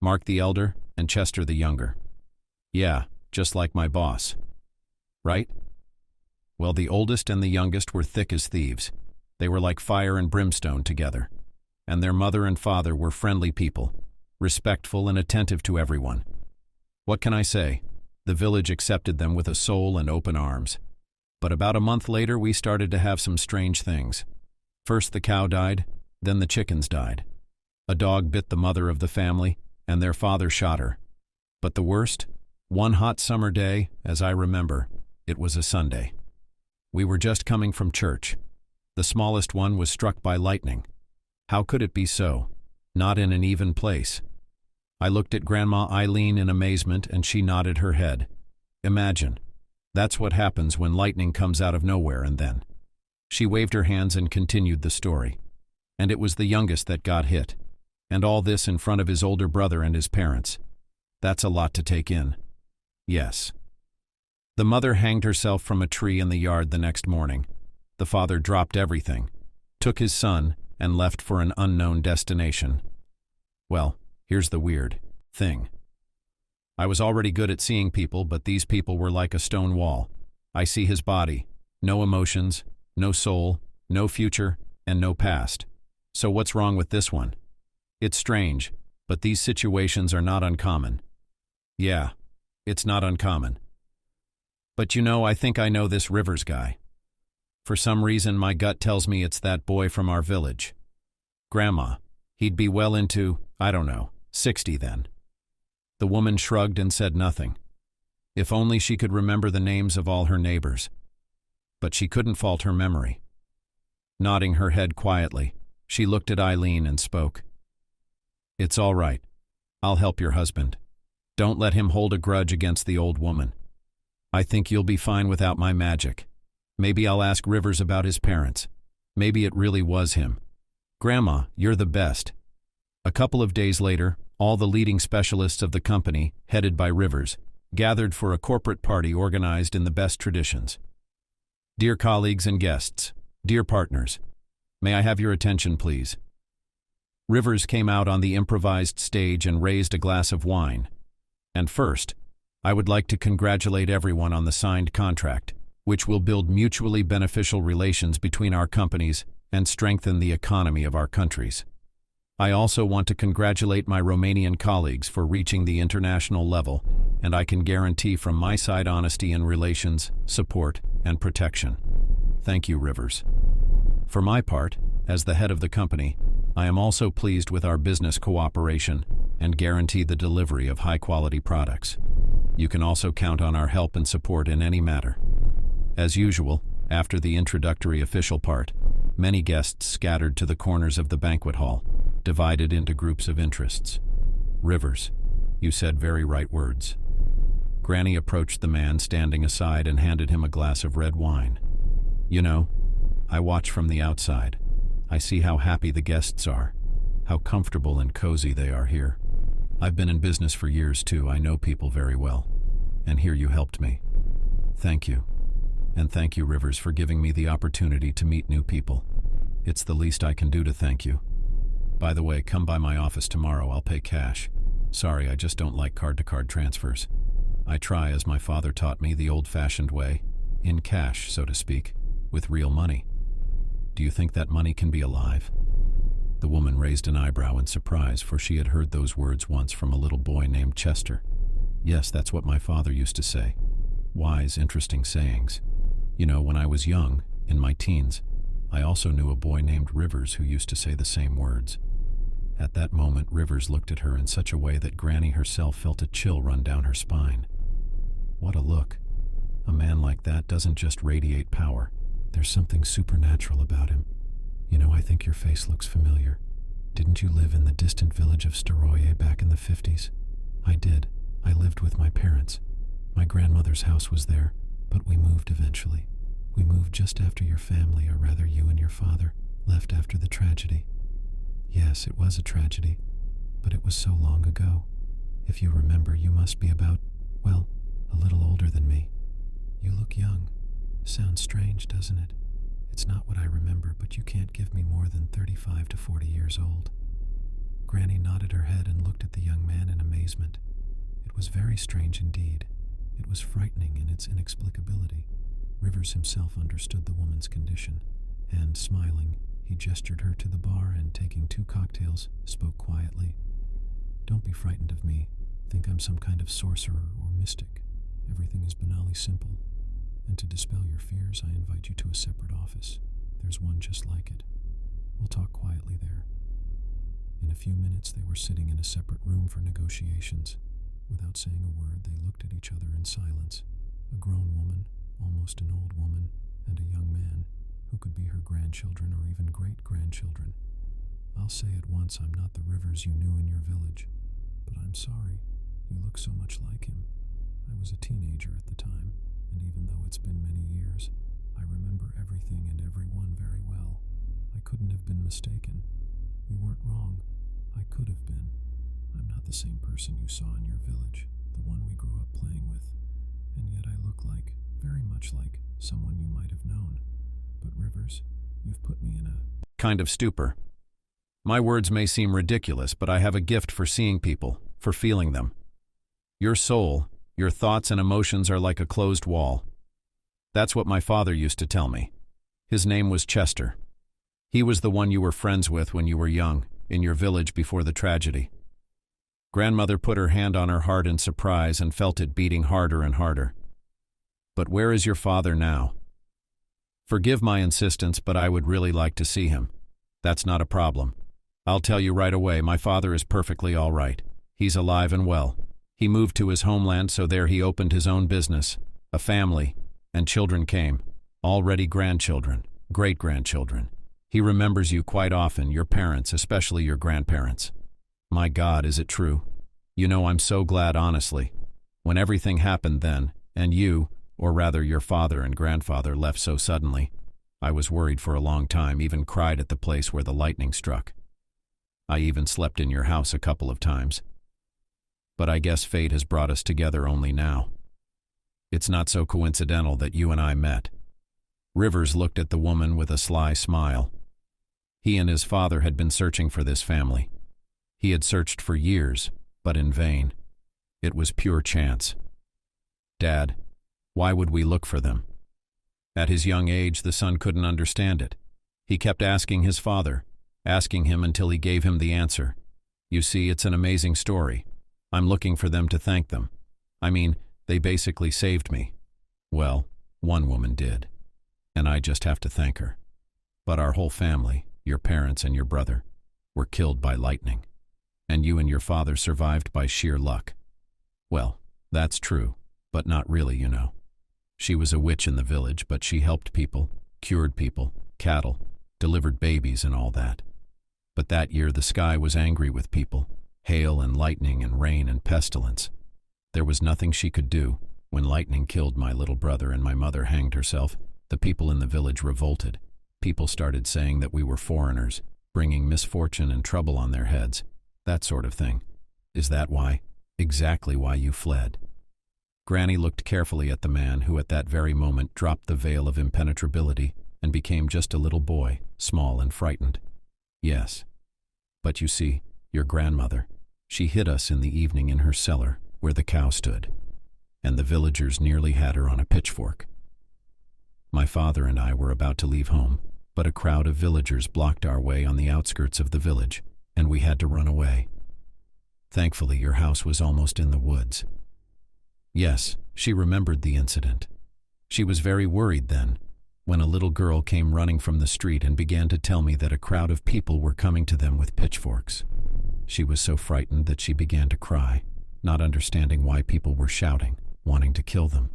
Mark the elder and Chester the younger. Yeah, just like my boss. Right? Well, the oldest and the youngest were thick as thieves. They were like fire and brimstone together. And their mother and father were friendly people, respectful and attentive to everyone. What can I say? The village accepted them with a soul and open arms. But about a month later, we started to have some strange things. First the cow died, then the chickens died. A dog bit the mother of the family, and their father shot her. But the worst? One hot summer day, as I remember, it was a Sunday. We were just coming from church. The smallest one was struck by lightning. How could it be so? Not in an even place. I looked at Grandma Eileen in amazement, and she nodded her head. Imagine. That's what happens when lightning comes out of nowhere, and then. She waved her hands and continued the story. And it was the youngest that got hit. And all this in front of his older brother and his parents. That's a lot to take in. Yes. The mother hanged herself from a tree in the yard the next morning. The father dropped everything, took his son, and left for an unknown destination. Well, here's the weird thing. I was already good at seeing people, but these people were like a stone wall. I see his body, no emotions, no soul, no future, and no past. So what's wrong with this one? It's strange, but these situations are not uncommon. Yeah, it's not uncommon. But you know, I think I know this Rivers guy. For some reason, my gut tells me it's that boy from our village. Grandma, he'd be well into, I don't know, 60 then. The woman shrugged and said nothing. If only she could remember the names of all her neighbors. But she couldn't fault her memory. Nodding her head quietly, she looked at Eileen and spoke. It's all right. I'll help your husband. Don't let him hold a grudge against the old woman. I think you'll be fine without my magic. Maybe I'll ask Rivers about his parents. Maybe it really was him. Grandma, you're the best. A couple of days later, all the leading specialists of the company, headed by Rivers, gathered for a corporate party organized in the best traditions. Dear colleagues and guests, dear partners, may I have your attention, please? Rivers came out on the improvised stage and raised a glass of wine. And first, I would like to congratulate everyone on the signed contract, which will build mutually beneficial relations between our companies and strengthen the economy of our countries. I also want to congratulate my Romanian colleagues for reaching the international level, and I can guarantee from my side honesty in relations, support, and protection. Thank you, Rivers. For my part, as the head of the company, I am also pleased with our business cooperation and guarantee the delivery of high-quality products. You can also count on our help and support in any matter. As usual, after the introductory official part, many guests scattered to the corners of the banquet hall, divided into groups of interests. Rivers, you said very right words. Granny approached the man standing aside and handed him a glass of red wine. You know, I watch from the outside. I see how happy the guests are, how comfortable and cozy they are here. I've been in business for years too. I know people very well. And here you helped me. Thank you. And thank you, Rivers, for giving me the opportunity to meet new people. It's the least I can do to thank you. By the way, come by my office tomorrow. I'll pay cash. Sorry, I just don't like card-to-card transfers. I try, as my father taught me, the old-fashioned way, in cash, so to speak, with real money. Do you think that money can be alive? The woman raised an eyebrow in surprise, for she had heard those words once from a little boy named Chester. Yes, that's what my father used to say. Wise, interesting sayings. You know, when I was young, in my teens, I also knew a boy named Rivers who used to say the same words. At that moment, Rivers looked at her in such a way that Granny herself felt a chill run down her spine. What a look. A man like that doesn't just radiate power. There's something supernatural about him. You know, I think your face looks familiar. Didn't you live in the distant village of Staroye back in the 50s? I did. I lived with my parents. My grandmother's house was there, but we moved eventually. We moved just after your family, or rather you and your father, left after the tragedy. Yes, it was a tragedy, but it was so long ago. If you remember, you must be about, well, a little older than me. You look young. Sounds strange, doesn't it? It's not what I remember, but you can't give me more than 35 to 40 years old. Granny nodded her head and looked at the young man in amazement. It was very strange indeed. It was frightening in its inexplicability. Rivers himself understood the woman's condition, and, smiling, he gestured her to the bar and, taking 2 cocktails, spoke quietly. Don't be frightened of me. Think I'm some kind of sorcerer or mystic. Everything is banally simple. And to dispel your fears, I invite you to a separate office. There's one just like it. We'll talk quietly there. In a few minutes, they were sitting in a separate room for negotiations. Without saying a word, they looked at each other in silence. A grown woman, almost an old woman, and a young man, who could be her grandchildren or even great-grandchildren. I'll say at once I'm not the Rivers you knew in your village, but I'm sorry. You look so much like him. I was a teenager at the time, and even though it's been many years, I remember everything and everyone very well. I couldn't have been mistaken. You weren't wrong. I could have been. I'm not the same person you saw in your village, the one we grew up playing with, and yet I look like, very much like, someone you might have known. But Rivers, you've put me in a kind of stupor. My words may seem ridiculous, but I have a gift for seeing people, for feeling them. Your soul, your thoughts and emotions are like a closed wall. That's what my father used to tell me. His name was Chester. He was the one you were friends with when you were young, in your village before the tragedy. Grandmother put her hand on her heart in surprise and felt it beating harder and harder. But where is your father now? Forgive my insistence, but I would really like to see him. That's not a problem. I'll tell you right away, my father is perfectly all right. He's alive and well. He moved to his homeland, so there he opened his own business, a family, and children came, already grandchildren, great-grandchildren. He remembers you quite often, your parents, especially your grandparents. My God, is it true? You know, I'm so glad, honestly. When everything happened then, and you, or rather your father and grandfather, left so suddenly, I was worried for a long time, even cried at the place where the lightning struck. I even slept in your house a couple of times. But I guess fate has brought us together only now. It's not so coincidental that you and I met." Rivers looked at the woman with a sly smile. He and his father had been searching for this family. He had searched for years, but in vain. It was pure chance. "Dad, why would we look for them?" At his young age, the son couldn't understand it. He kept asking his father, asking him until he gave him the answer. "You see, it's an amazing story. I'm looking for them to thank them. I mean, they basically saved me. Well, one woman did, and I just have to thank her. But our whole family, your parents and your brother, were killed by lightning. And you and your father survived by sheer luck. Well, that's true, but not really, you know. She was a witch in the village, but she helped people, cured people, cattle, delivered babies and all that. But that year the sky was angry with people, hail and lightning and rain and pestilence. There was nothing she could do. When lightning killed my little brother and my mother hanged herself, the people in the village revolted. People started saying that we were foreigners, bringing misfortune and trouble on their heads, that sort of thing. Is that why? Exactly why you fled." Granny looked carefully at the man who at that very moment dropped the veil of impenetrability and became just a little boy, small and frightened. "Yes. But you see, your grandmother, she hid us in the evening in her cellar where the cow stood, and the villagers nearly had her on a pitchfork. My father and I were about to leave home, but a crowd of villagers blocked our way on the outskirts of the village, and we had to run away. Thankfully, your house was almost in the woods." Yes, she remembered the incident. She was very worried then, when a little girl came running from the street and began to tell me that a crowd of people were coming to them with pitchforks. She was so frightened that she began to cry, not understanding why people were shouting, wanting to kill them.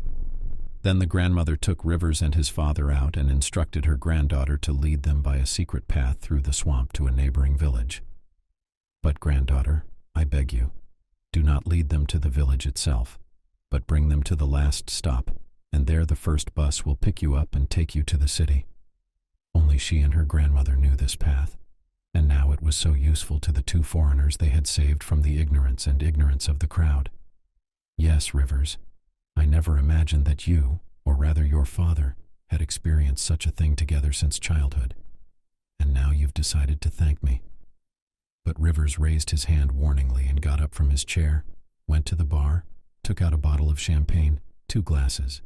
Then the grandmother took Rivers and his father out and instructed her granddaughter to lead them by a secret path through the swamp to a neighboring village. "But granddaughter, I beg you, do not lead them to the village itself, but bring them to the last stop, and there the first bus will pick you up and take you to the city." Only she and her grandmother knew this path, and now it was so useful to the two foreigners they had saved from the ignorance of the crowd. "Yes, Rivers, I never imagined that you, or rather your father, had experienced such a thing together since childhood. And now you've decided to thank me." But Rivers raised his hand warningly and got up from his chair, went to the bar, took out a bottle of champagne, 2 glasses.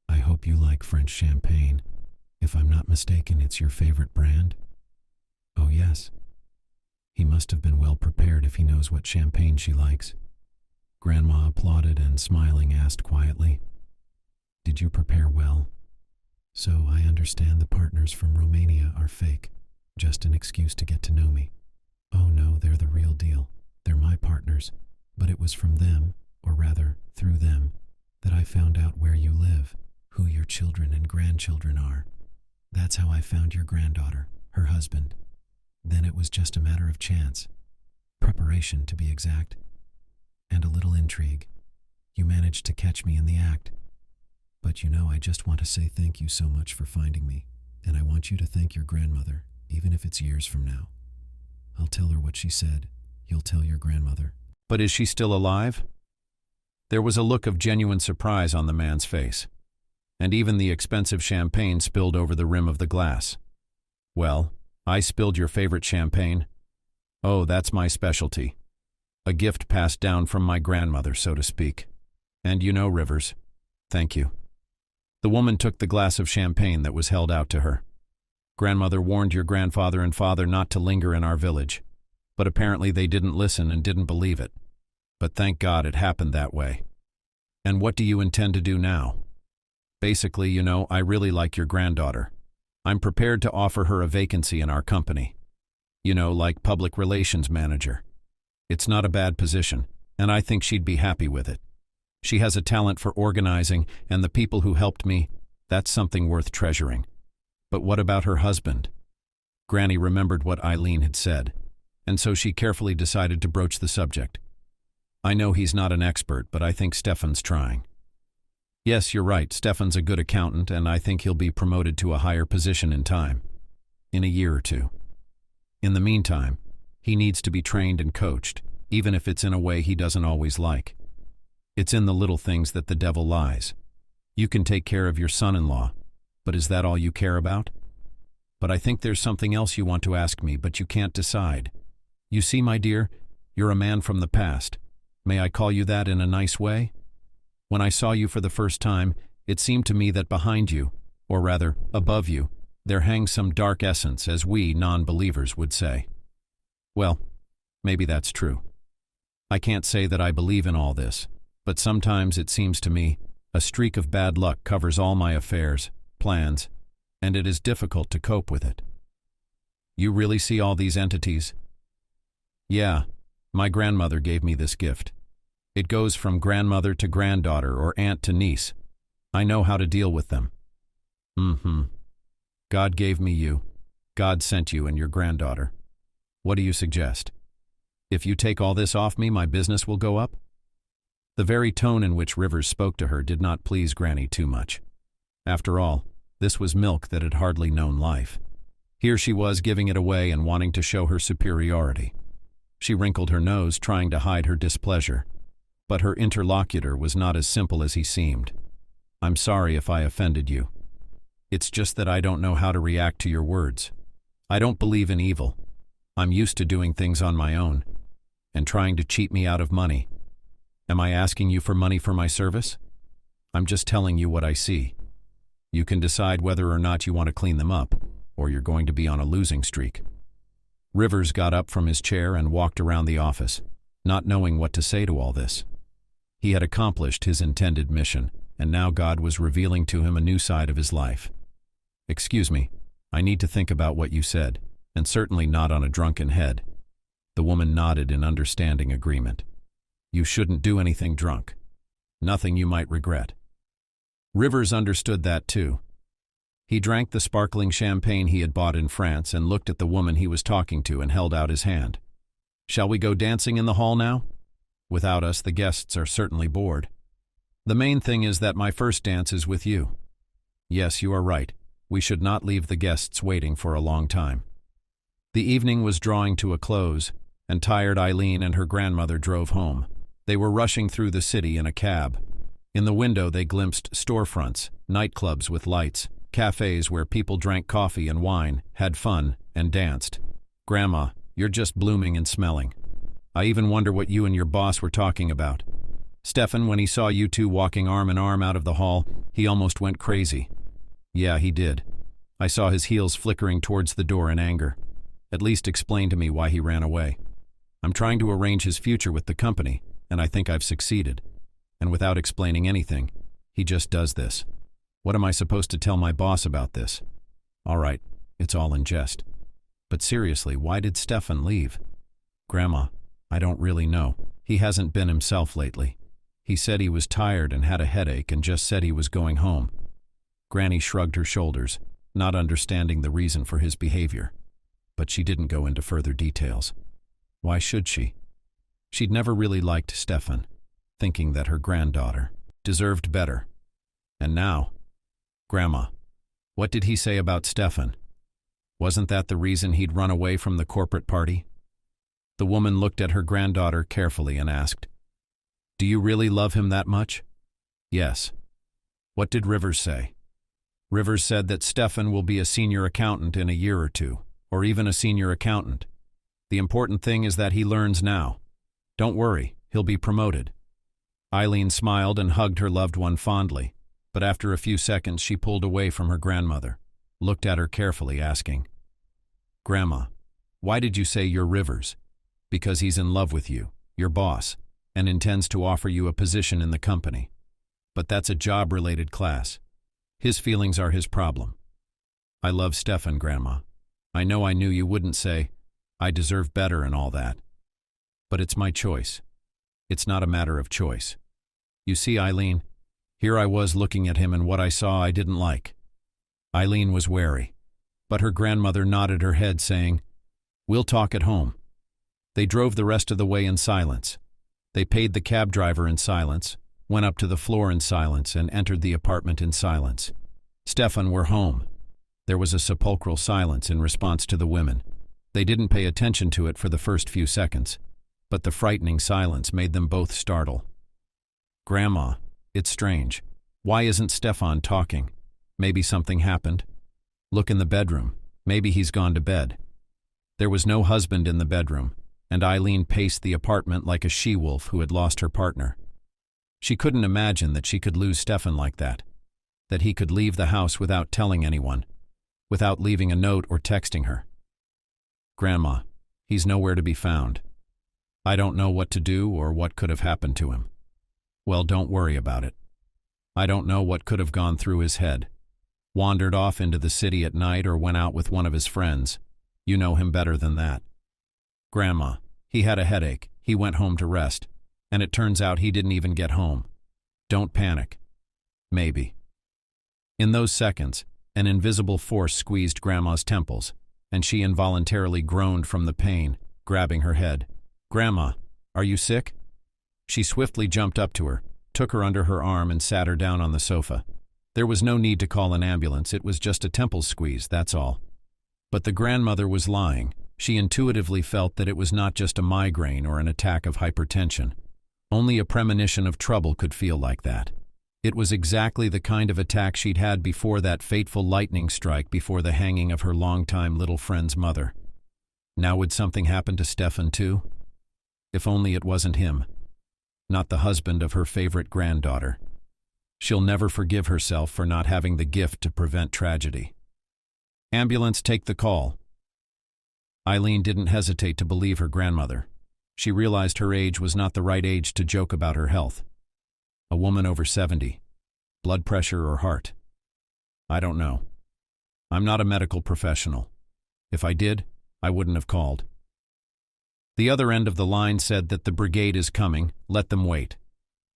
"I hope you like French champagne. If I'm not mistaken, it's your favorite brand?" "Oh, yes." He must have been well prepared if he knows what champagne she likes. Grandma applauded and, smiling, asked quietly, "Did you prepare well? So I understand the partners from Romania are fake, just an excuse to get to know me." "Oh no, they're the real deal. They're my partners, but it was from them, or rather, through them, that I found out where you live, who your children and grandchildren are. That's how I found your granddaughter, her husband. Then it was just a matter of chance. Preparation, to be exact. And a little intrigue. You managed to catch me in the act. But you know, I just want to say thank you so much for finding me, and I want you to thank your grandmother, even if it's years from now. I'll tell her what she said. You'll tell your grandmother." "But is she still alive?" There was a look of genuine surprise on the man's face, and even the expensive champagne spilled over the rim of the glass. "Well, I spilled your favorite champagne. Oh, that's my specialty. A gift passed down from my grandmother, so to speak. And you know, Rivers, thank you." The woman took the glass of champagne that was held out to her. "Grandmother warned your grandfather and father not to linger in our village, but apparently they didn't listen and didn't believe it. But thank God it happened that way. And what do you intend to do now? Basically, you know, I really like your granddaughter. I'm prepared to offer her a vacancy in our company. You know, like public relations manager. It's not a bad position, and I think she'd be happy with it. She has a talent for organizing, and the people who helped me, that's something worth treasuring. But what about her husband?" Granny remembered what Eileen had said, and so she carefully decided to broach the subject. "I know he's not an expert, but I think Stefan's trying." Yes, you're right. Stefan's a good accountant, and I think he'll be promoted to a higher position in time. In a year or two. In the meantime, he needs to be trained and coached, even if it's in a way he doesn't always like. It's in the little things that the devil lies. You can take care of your son-in-law, but is that all you care about? But I think there's something else you want to ask me, but you can't decide. You see, my dear, you're a man from the past. May I call you that in a nice way? When I saw you for the first time, it seemed to me that behind you, or rather, above you, there hangs some dark essence, as we non-believers would say. Well, maybe that's true. I can't say that I believe in all this, but sometimes it seems to me a streak of bad luck covers all my affairs, plans, and it is difficult to cope with it. You really see all these entities? Yeah, my grandmother gave me this gift. It goes from grandmother to granddaughter or aunt to niece. I know how to deal with them. God gave me you. God sent you and your granddaughter. What do you suggest? If you take all this off me, my business will go up? The very tone in which Rivers spoke to her did not please Granny too much. After all, this was milk that had hardly known life. Here she was giving it away and wanting to show her superiority. She wrinkled her nose, trying to hide her displeasure. But her interlocutor was not as simple as he seemed. I'm sorry if I offended you. It's just that I don't know how to react to your words. I don't believe in evil. I'm used to doing things on my own, and trying to cheat me out of money. Am I asking you for money for my service? I'm just telling you what I see. You can decide whether or not you want to clean them up, or you're going to be on a losing streak. Rivers got up from his chair and walked around the office, not knowing what to say to all this. He had accomplished his intended mission, and now God was revealing to him a new side of his life. Excuse me, I need to think about what you said, and certainly not on a drunken head. The woman nodded in understanding agreement. You shouldn't do anything drunk. Nothing you might regret. Rivers understood that too. He drank the sparkling champagne he had bought in France and looked at the woman he was talking to and held out his hand. Shall we go dancing in the hall now? Without us, the guests are certainly bored. The main thing is that my first dance is with you. Yes, you are right. We should not leave the guests waiting for a long time. The evening was drawing to a close, and tired Eileen and her grandmother drove home. They were rushing through the city in a cab. In the window they glimpsed storefronts, nightclubs with lights, cafes where people drank coffee and wine, had fun, and danced. Grandma, you're just blooming and smelling. I even wonder what you and your boss were talking about. Stefan, when he saw you two walking arm in arm out of the hall, he almost went crazy. Yeah, he did. I saw his heels flickering towards the door in anger. At least explain to me why he ran away. I'm trying to arrange his future with the company, and I think I've succeeded. And without explaining anything, he just does this. What am I supposed to tell my boss about this? All right, it's all in jest. But seriously, why did Stefan leave? Grandma, I don't really know. He hasn't been himself lately. He said he was tired and had a headache and just said he was going home. Granny shrugged her shoulders, not understanding the reason for his behavior. But she didn't go into further details. Why should she? She'd never really liked Stefan, thinking that her granddaughter deserved better. And now, Grandma, what did he say about Stefan? Wasn't that the reason he'd run away from the corporate party? The woman looked at her granddaughter carefully and asked, Do you really love him that much? Yes. What did Rivers say? Rivers said that Stefan will be a senior accountant in a year or two, or even a senior accountant. The important thing is that he learns now. Don't worry, he'll be promoted. Eileen smiled and hugged her loved one fondly, but after a few seconds she pulled away from her grandmother, looked at her carefully, asking, Grandma, why did you say you're Rivers? Because he's in love with you, your boss, and intends to offer you a position in the company. But that's a job-related class. His feelings are his problem. I love Stefan, Grandma. I know I knew you wouldn't say, I deserve better and all that. But it's my choice. It's not a matter of choice. You see, Eileen, here I was looking at him and what I saw I didn't like. Eileen was wary, but her grandmother nodded her head saying, We'll talk at home. They drove the rest of the way in silence. They paid the cab driver in silence, went up to the floor in silence, and entered the apartment in silence. Stefan, we're home. There was a sepulchral silence in response to the women. They didn't pay attention to it for the first few seconds, but the frightening silence made them both startle. Grandma, it's strange. Why isn't Stefan talking? Maybe something happened. Look in the bedroom. Maybe he's gone to bed. There was no husband in the bedroom, and Eileen paced the apartment like a she-wolf who had lost her partner. She couldn't imagine that she could lose Stefan like that he could leave the house without telling anyone, without leaving a note or texting her. Grandma, he's nowhere to be found. I don't know what to do or what could have happened to him. Well, don't worry about it. I don't know what could have gone through his head. Wandered off into the city at night or went out with one of his friends. You know him better than that. Grandma, he had a headache. He went home to rest. And it turns out he didn't even get home. Don't panic. Maybe. In those seconds, an invisible force squeezed Grandma's temples, and she involuntarily groaned from the pain, grabbing her head. Grandma, are you sick? She swiftly jumped up to her, took her under her arm, and sat her down on the sofa. There was no need to call an ambulance. It was just a temple squeeze, that's all. But the grandmother was lying. She intuitively felt that it was not just a migraine or an attack of hypertension. Only a premonition of trouble could feel like that. It was exactly the kind of attack she'd had before that fateful lightning strike before the hanging of her longtime little friend's mother. Now would something happen to Stefan too? If only it wasn't him. Not the husband of her favorite granddaughter. She'll never forgive herself for not having the gift to prevent tragedy. Ambulance, take the call. Eileen didn't hesitate to believe her grandmother. She realized her age was not the right age to joke about her health. A woman over 70. Blood pressure or heart? I don't know. I'm not a medical professional. If I did, I wouldn't have called. The other end of the line said that the brigade is coming, let them wait.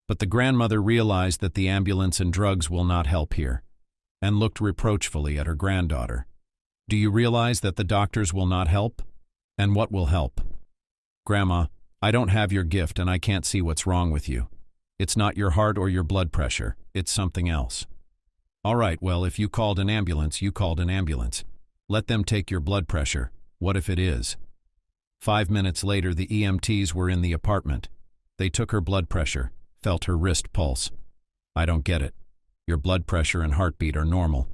But the grandmother realized that the ambulance and drugs will not help here, and looked reproachfully at her granddaughter. Do you realize that the doctors will not help? And what will help? Grandma, I don't have your gift and I can't see what's wrong with you. It's not your heart or your blood pressure, it's something else. All right, well, if you called an ambulance, you called an ambulance. Let them take your blood pressure. What if it is? 5 minutes later, the EMTs were in the apartment. They took her blood pressure, felt her wrist pulse. I don't get it. Your blood pressure and heartbeat are normal.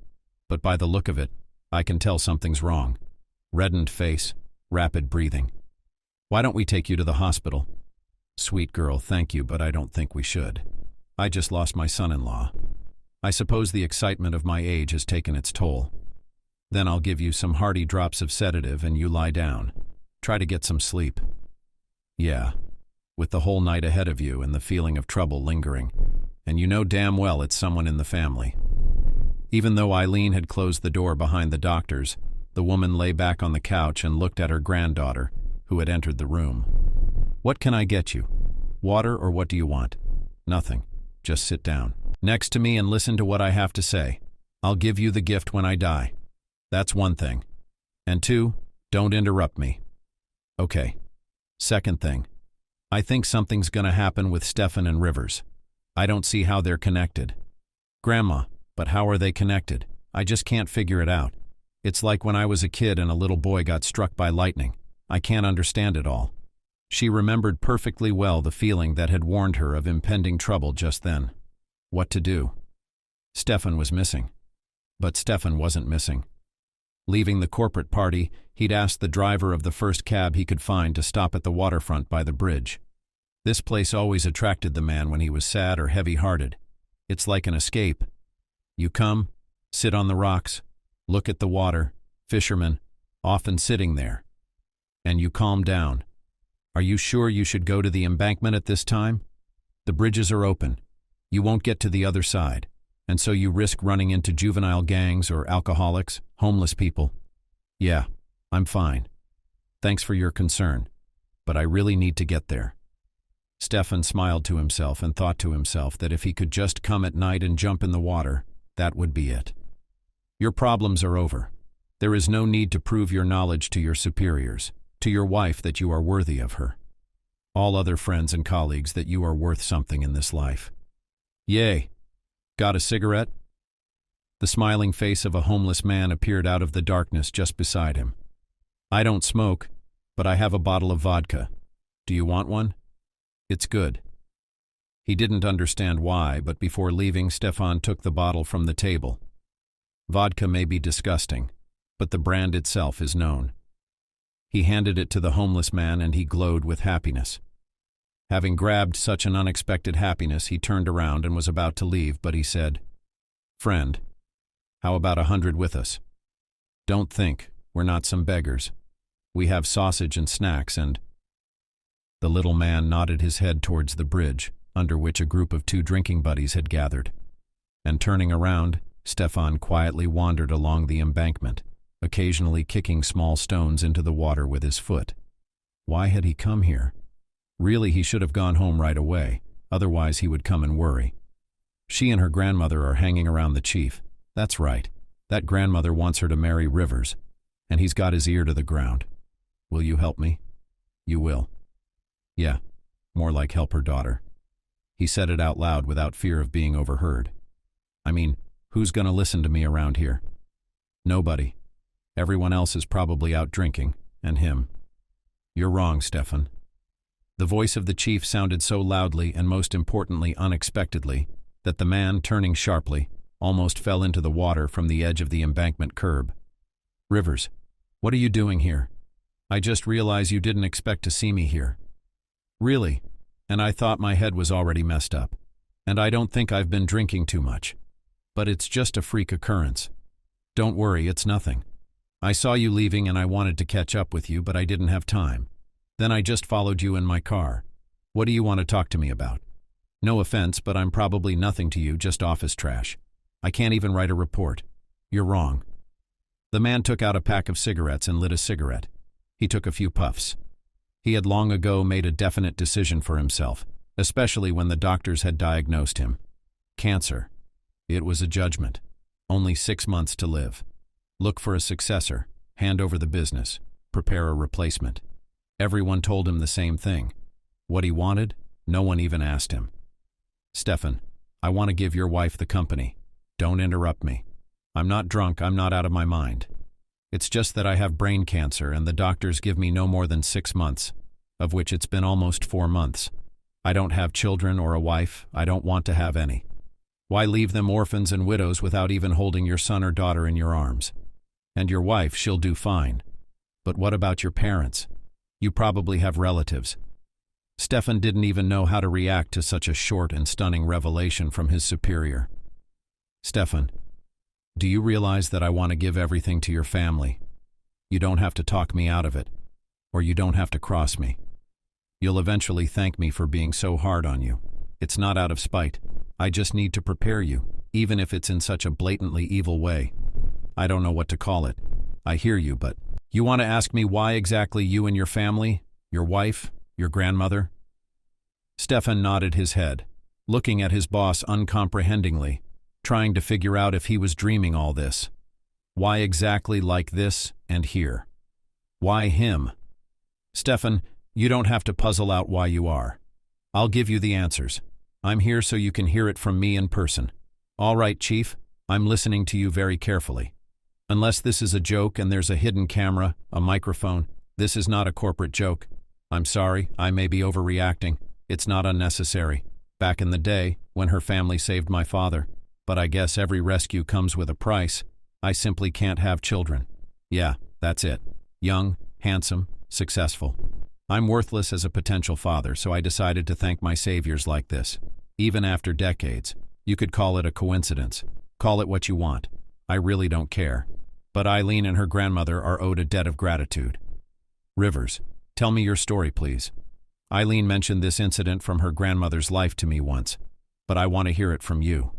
But by the look of it, I can tell something's wrong. Reddened face, rapid breathing. Why don't we take you to the hospital? Sweet girl, thank you, but I don't think we should. I just lost my son-in-law. I suppose the excitement of my age has taken its toll. Then I'll give you some hearty drops of sedative and you lie down. Try to get some sleep. Yeah, with the whole night ahead of you and the feeling of trouble lingering. And you know damn well it's someone in the family. Even though Eileen had closed the door behind the doctors, the woman lay back on the couch and looked at her granddaughter, who had entered the room. What can I get you? Water or what do you want? Nothing. Just sit down next to me and listen to what I have to say. I'll give you the gift when I die. That's one thing. And two, don't interrupt me. Okay. Second thing. I think something's gonna happen with Stefan and Rivers. I don't see how they're connected. Grandma, but how are they connected? I just can't figure it out. It's like when I was a kid and a little boy got struck by lightning. I can't understand it all. She remembered perfectly well the feeling that had warned her of impending trouble just then. What to do? Stefan was missing. But Stefan wasn't missing. Leaving the corporate party, he'd asked the driver of the first cab he could find to stop at the waterfront by the bridge. This place always attracted the man when he was sad or heavy-hearted. It's like an escape. You come, sit on the rocks, look at the water, fishermen, often sitting there. And you calm down. Are you sure you should go to the embankment at this time? The bridges are open. You won't get to the other side, and so you risk running into juvenile gangs or alcoholics, homeless people. Yeah, I'm fine. Thanks for your concern, but I really need to get there. Stefan smiled to himself and thought to himself that if he could just come at night and jump in the water, that would be it. Your problems are over. There is no need to prove your knowledge to your superiors, to your wife that you are worthy of her. All other friends and colleagues that you are worth something in this life. Yay. Got a cigarette? The smiling face of a homeless man appeared out of the darkness just beside him. I don't smoke, but I have a bottle of vodka. Do you want one? It's good. He didn't understand why, but before leaving, Stefan took the bottle from the table. Vodka may be disgusting, but the brand itself is known. He handed it to the homeless man and he glowed with happiness. Having grabbed such an unexpected happiness, he turned around and was about to leave, but he said, "Friend, how about 100 with us? Don't think, we're not some beggars. We have sausage and snacks and—" The little man nodded his head towards the bridge, under which a group of 2 drinking buddies had gathered. And turning around, Stefan quietly wandered along the embankment, occasionally kicking small stones into the water with his foot. Why had he come here? Really, he should have gone home right away, otherwise he would come and worry. She and her grandmother are hanging around the chief. That's right. That grandmother wants her to marry Rivers, and he's got his ear to the ground. Will you help me? You will. Yeah, more like help her daughter. He said it out loud without fear of being overheard. I mean, who's gonna listen to me around here? Nobody. Everyone else is probably out drinking, and him. You're wrong, Stefan. The voice of the chief sounded so loudly and most importantly unexpectedly that the man, turning sharply, almost fell into the water from the edge of the embankment curb. Rivers, what are you doing here? I just realized you didn't expect to see me here. Really? And I thought my head was already messed up. And I don't think I've been drinking too much. But it's just a freak occurrence. Don't worry, it's nothing. I saw you leaving and I wanted to catch up with you, but I didn't have time. Then I just followed you in my car. What do you want to talk to me about? No offense, but I'm probably nothing to you, just office trash. I can't even write a report. You're wrong. The man took out a pack of cigarettes and lit a cigarette. He took a few puffs. He had long ago made a definite decision for himself, especially when the doctors had diagnosed him. Cancer. It was a judgment. Only 6 months to live. Look for a successor, hand over the business, prepare a replacement. Everyone told him the same thing. What he wanted, no one even asked him. Stefan, I want to give your wife the company. Don't interrupt me. I'm not drunk, I'm not out of my mind. It's just that I have brain cancer and the doctors give me no more than 6 months, of which it's been almost 4 months. I don't have children or a wife, I don't want to have any. Why leave them orphans and widows without even holding your son or daughter in your arms? And your wife, she'll do fine. But what about your parents? You probably have relatives. Stefan didn't even know how to react to such a short and stunning revelation from his superior. Stefan, do you realize that I want to give everything to your family? You don't have to talk me out of it, or you don't have to cross me. You'll eventually thank me for being so hard on you. It's not out of spite. I just need to prepare you, even if it's in such a blatantly evil way. I don't know what to call it. I hear you, but you want to ask me why exactly you and your family, your wife, your grandmother? Stefan nodded his head, looking at his boss uncomprehendingly, trying to figure out if he was dreaming all this. Why exactly like this and here? Why him? Stefan, you don't have to puzzle out why you are. I'll give you the answers. I'm here so you can hear it from me in person. All right, Chief, I'm listening to you very carefully. Unless this is a joke and there's a hidden camera, a microphone, this is not a corporate joke. I'm sorry, I may be overreacting. It's not unnecessary. Back in the day, when her family saved my father. But I guess every rescue comes with a price. I simply can't have children. Yeah, that's it. Young, handsome, successful. I'm worthless as a potential father, so I decided to thank my saviors like this. Even after decades. You could call it a coincidence. Call it what you want. I really don't care. But Eileen and her grandmother are owed a debt of gratitude. Rivers, tell me your story, please. Eileen mentioned this incident from her grandmother's life to me once, but I want to hear it from you.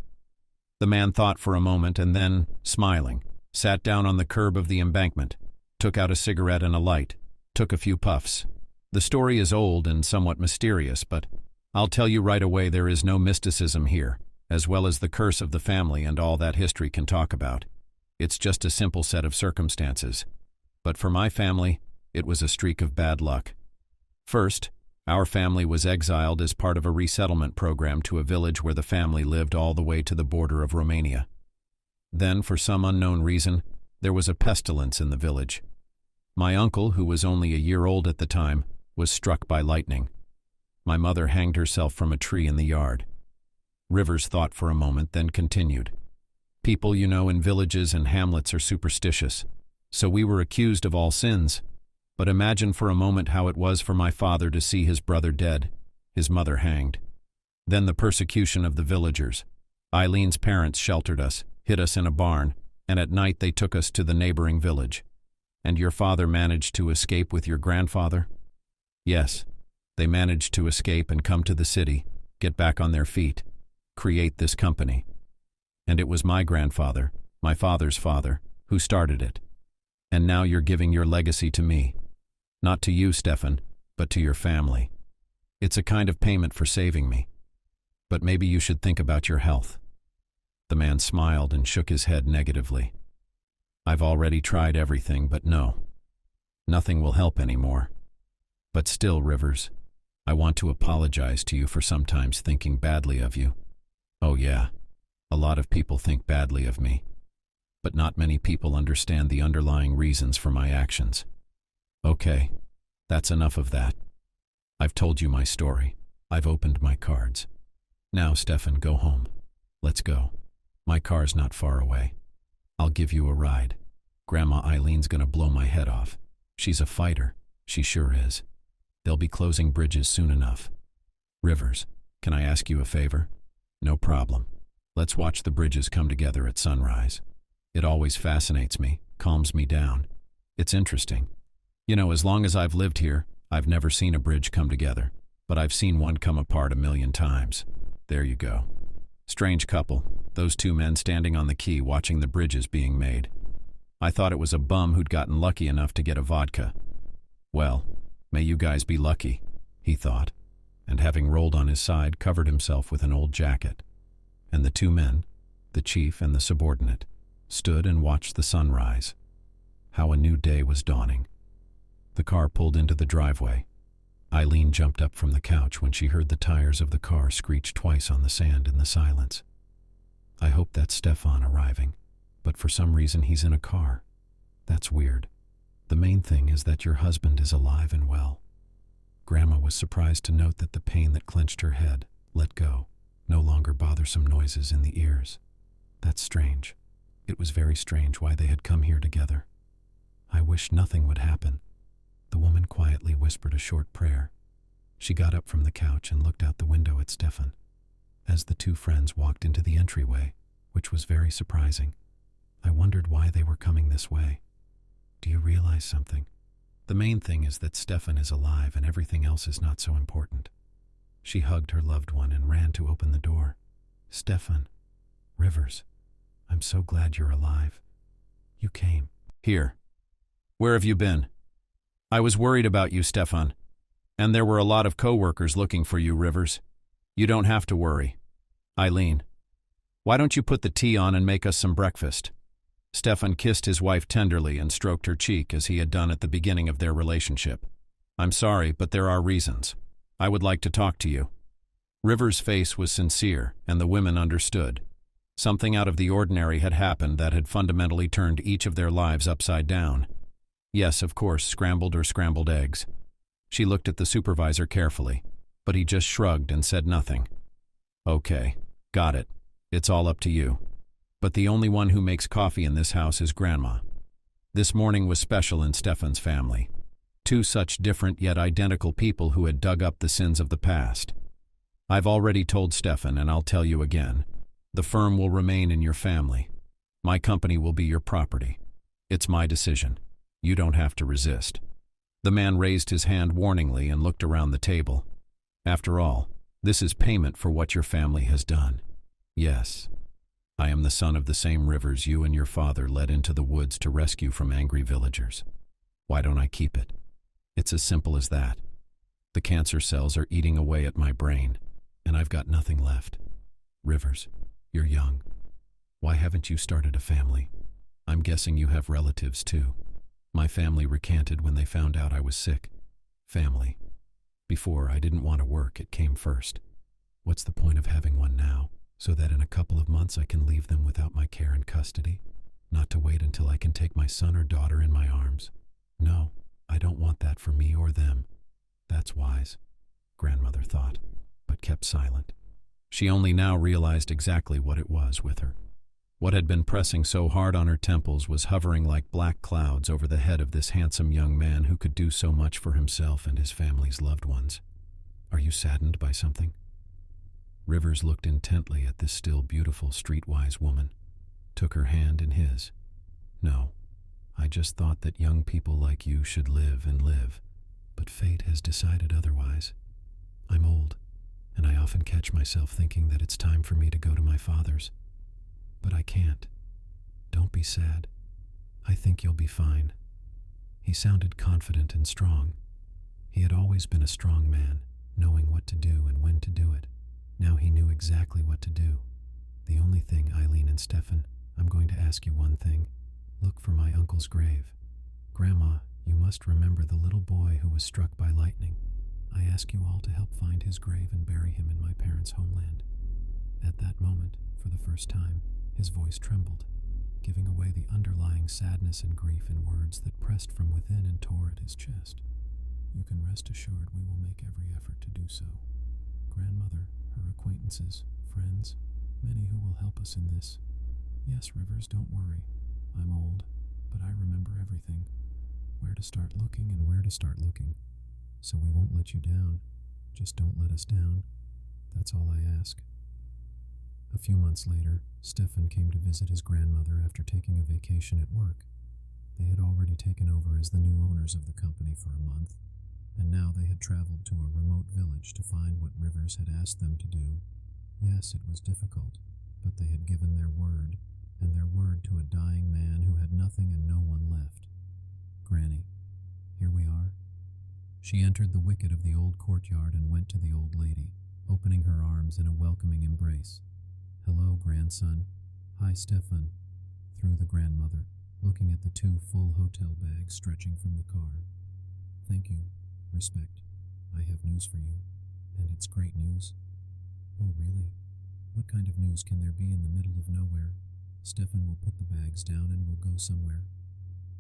The man thought for a moment and then, smiling, sat down on the curb of the embankment, took out a cigarette and a light, took a few puffs. The story is old and somewhat mysterious, but I'll tell you right away there is no mysticism here, as well as the curse of the family and all that history can talk about. It's just a simple set of circumstances. But for my family, it was a streak of bad luck. First, Our family was exiled as part of a resettlement program to a village where the family lived all the way to the border of Romania. Then, for some unknown reason, there was a pestilence in the village. My uncle, who was only a year old at the time, was struck by lightning. My mother hanged herself from a tree in the yard. Rivers thought for a moment, then continued. People, in villages and hamlets are superstitious, so we were accused of all sins. But imagine for a moment how it was for my father to see his brother dead, his mother hanged. Then the persecution of the villagers. Eileen's parents sheltered us, hid us in a barn, and at night they took us to the neighboring village. And your father managed to escape with your grandfather? Yes, they managed to escape and come to the city, get back on their feet, create this company. And it was my grandfather, my father's father, who started it. And now you're giving your legacy to me. Not to you, Stefan, but to your family. It's a kind of payment for saving me. But maybe you should think about your health. The man smiled and shook his head negatively. I've already tried everything, but no. Nothing will help anymore. But still, Rivers, I want to apologize to you for sometimes thinking badly of you. Oh yeah, a lot of people think badly of me. But not many people understand the underlying reasons for my actions. Okay, that's enough of that. I've told you my story. I've opened my cards. Now, Stefan, go home. Let's go. My car's not far away. I'll give you a ride. Grandma Eileen's gonna blow my head off. She's a fighter. She sure is. They'll be closing bridges soon enough. Rivers, can I ask you a favor? No problem. Let's watch the bridges come together at sunrise. It always fascinates me, calms me down. It's interesting. As long as I've lived here, I've never seen a bridge come together, but I've seen one come apart 1,000,000 times. There you go. Strange couple, those two men standing on the quay watching the bridges being made. I thought it was a bum who'd gotten lucky enough to get a vodka. Well, may you guys be lucky, he thought, and having rolled on his side, covered himself with an old jacket. And the two men, the chief and the subordinate, stood and watched the sun rise. How a new day was dawning. The car pulled into the driveway. Eileen jumped up from the couch when she heard the tires of the car screech twice on the sand in the silence. I hope that's Stefan arriving, but for some reason he's in a car. That's weird. The main thing is that your husband is alive and well. Grandma was surprised to note that the pain that clenched her head let go, no longer bothersome noises in the ears. That's strange. It was very strange why they had come here together. I wish nothing would happen. The woman quietly whispered a short prayer. She got up from the couch and looked out the window at Stefan. As the two friends walked into the entryway, which was very surprising, I wondered why they were coming this way. Do you realize something? The main thing is that Stefan is alive and everything else is not so important. She hugged her loved one and ran to open the door. Stefan, Rivers, I'm so glad you're alive. You came. Here. Where have you been? I was worried about you, Stefan. And there were a lot of co-workers looking for you, Rivers. You don't have to worry. Eileen, why don't you put the tea on and make us some breakfast? Stefan kissed his wife tenderly and stroked her cheek as he had done at the beginning of their relationship. I'm sorry, but there are reasons. I would like to talk to you. Rivers' face was sincere, and the women understood. Something out of the ordinary had happened that had fundamentally turned each of their lives upside down. Yes, of course, scrambled or scrambled eggs. She looked at the supervisor carefully, but he just shrugged and said nothing. Okay, got it. It's all up to you. But the only one who makes coffee in this house is Grandma. This morning was special in Stefan's family. Two such different yet identical people who had dug up the sins of the past. I've already told Stefan, and I'll tell you again. The firm will remain in your family. My company will be your property. It's my decision. You don't have to resist. The man raised his hand warningly and looked around the table. After all, this is payment for what your family has done. Yes, I am the son of the same Rivers you and your father led into the woods to rescue from angry villagers. Why don't I keep it? It's as simple as that. The cancer cells are eating away at my brain, and I've got nothing left. Rivers, you're young. Why haven't you started a family? I'm guessing you have relatives too. My family recanted when they found out I was sick. Family. Before, I didn't want to work, it came first. What's the point of having one now, so that in a couple of months I can leave them without my care and custody? Not to wait until I can take my son or daughter in my arms. No, I don't want that for me or them. That's wise, grandmother thought, but kept silent. She only now realized exactly what it was with her. What had been pressing so hard on her temples was hovering like black clouds over the head of this handsome young man who could do so much for himself and his family's loved ones. Are you saddened by something? Rivers looked intently at this still beautiful streetwise woman, took her hand in his. No, I just thought that young people like you should live and live, but fate has decided otherwise. I'm old, and I often catch myself thinking that it's time for me to go to my father's. But I can't. Don't be sad. I think you'll be fine. He sounded confident and strong. He had always been a strong man, knowing what to do and when to do it. Now he knew exactly what to do. The only thing, Eileen and Stefan, I'm going to ask you one thing. Look for my uncle's grave. Grandma, you must remember the little boy who was struck by lightning. I ask you all to help find his grave and bury him in my parents' homeland. At that moment, for the first time, his voice trembled, giving away the underlying sadness and grief in words that pressed from within and tore at his chest. You can rest assured we will make every effort to do so. Grandmother, her acquaintances, friends, many who will help us in this. Yes, Rivers, don't worry. I'm old, but I remember everything. Where to start looking and where to start looking. So we won't let you down. Just don't let us down. That's all I ask. A few months later, Stefan came to visit his grandmother after taking a vacation at work. They had already taken over as the new owners of the company for a month, and now they had traveled to a remote village to find what Rivers had asked them to do. Yes, it was difficult, but they had given their word, and their word to a dying man who had nothing and no one left. Granny, here we are. She entered the wicket of the old courtyard and went to the old lady, opening her arms in a welcoming embrace. Hello, grandson. Hi, Stefan, through the grandmother, looking at the 2 full hotel bags stretching from the car. Thank you. Respect. I have news for you, and it's great news. Oh, really? What kind of news can there be in the middle of nowhere? Stefan will put the bags down and we'll go somewhere.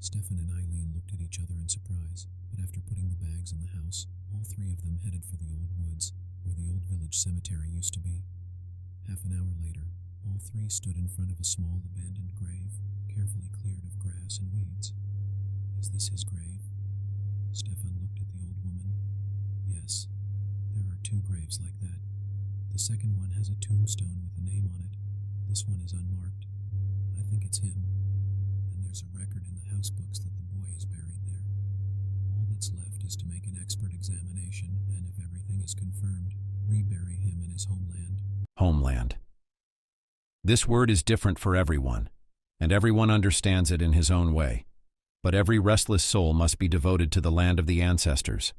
Stefan and Eileen looked at each other in surprise, but after putting the bags in the house, all 3 of them headed for the old woods, where the old village cemetery used to be. Half an hour later, all 3 stood in front of a small abandoned grave, carefully cleared of grass and weeds. Is this his grave? Stefan looked at the old woman. Yes, there are 2 graves like that. The second one has a tombstone with a name on it. This one is unmarked. I think it's him. And there's a record in the house books that the boy is buried there. All that's left is to make an expert examination, and if everything is confirmed, rebury him in his homeland. Homeland. This word is different for everyone, and everyone understands it in his own way. But every restless soul must be devoted to the land of the ancestors.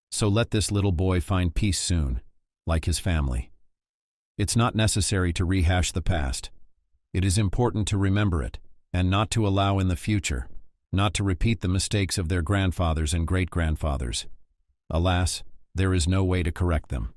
So let this little boy find peace soon, like his family. It's not necessary to rehash the past. It is important to remember it, and not to allow in the future, not to repeat the mistakes of their grandfathers and great-grandfathers. Alas, there is no way to correct them.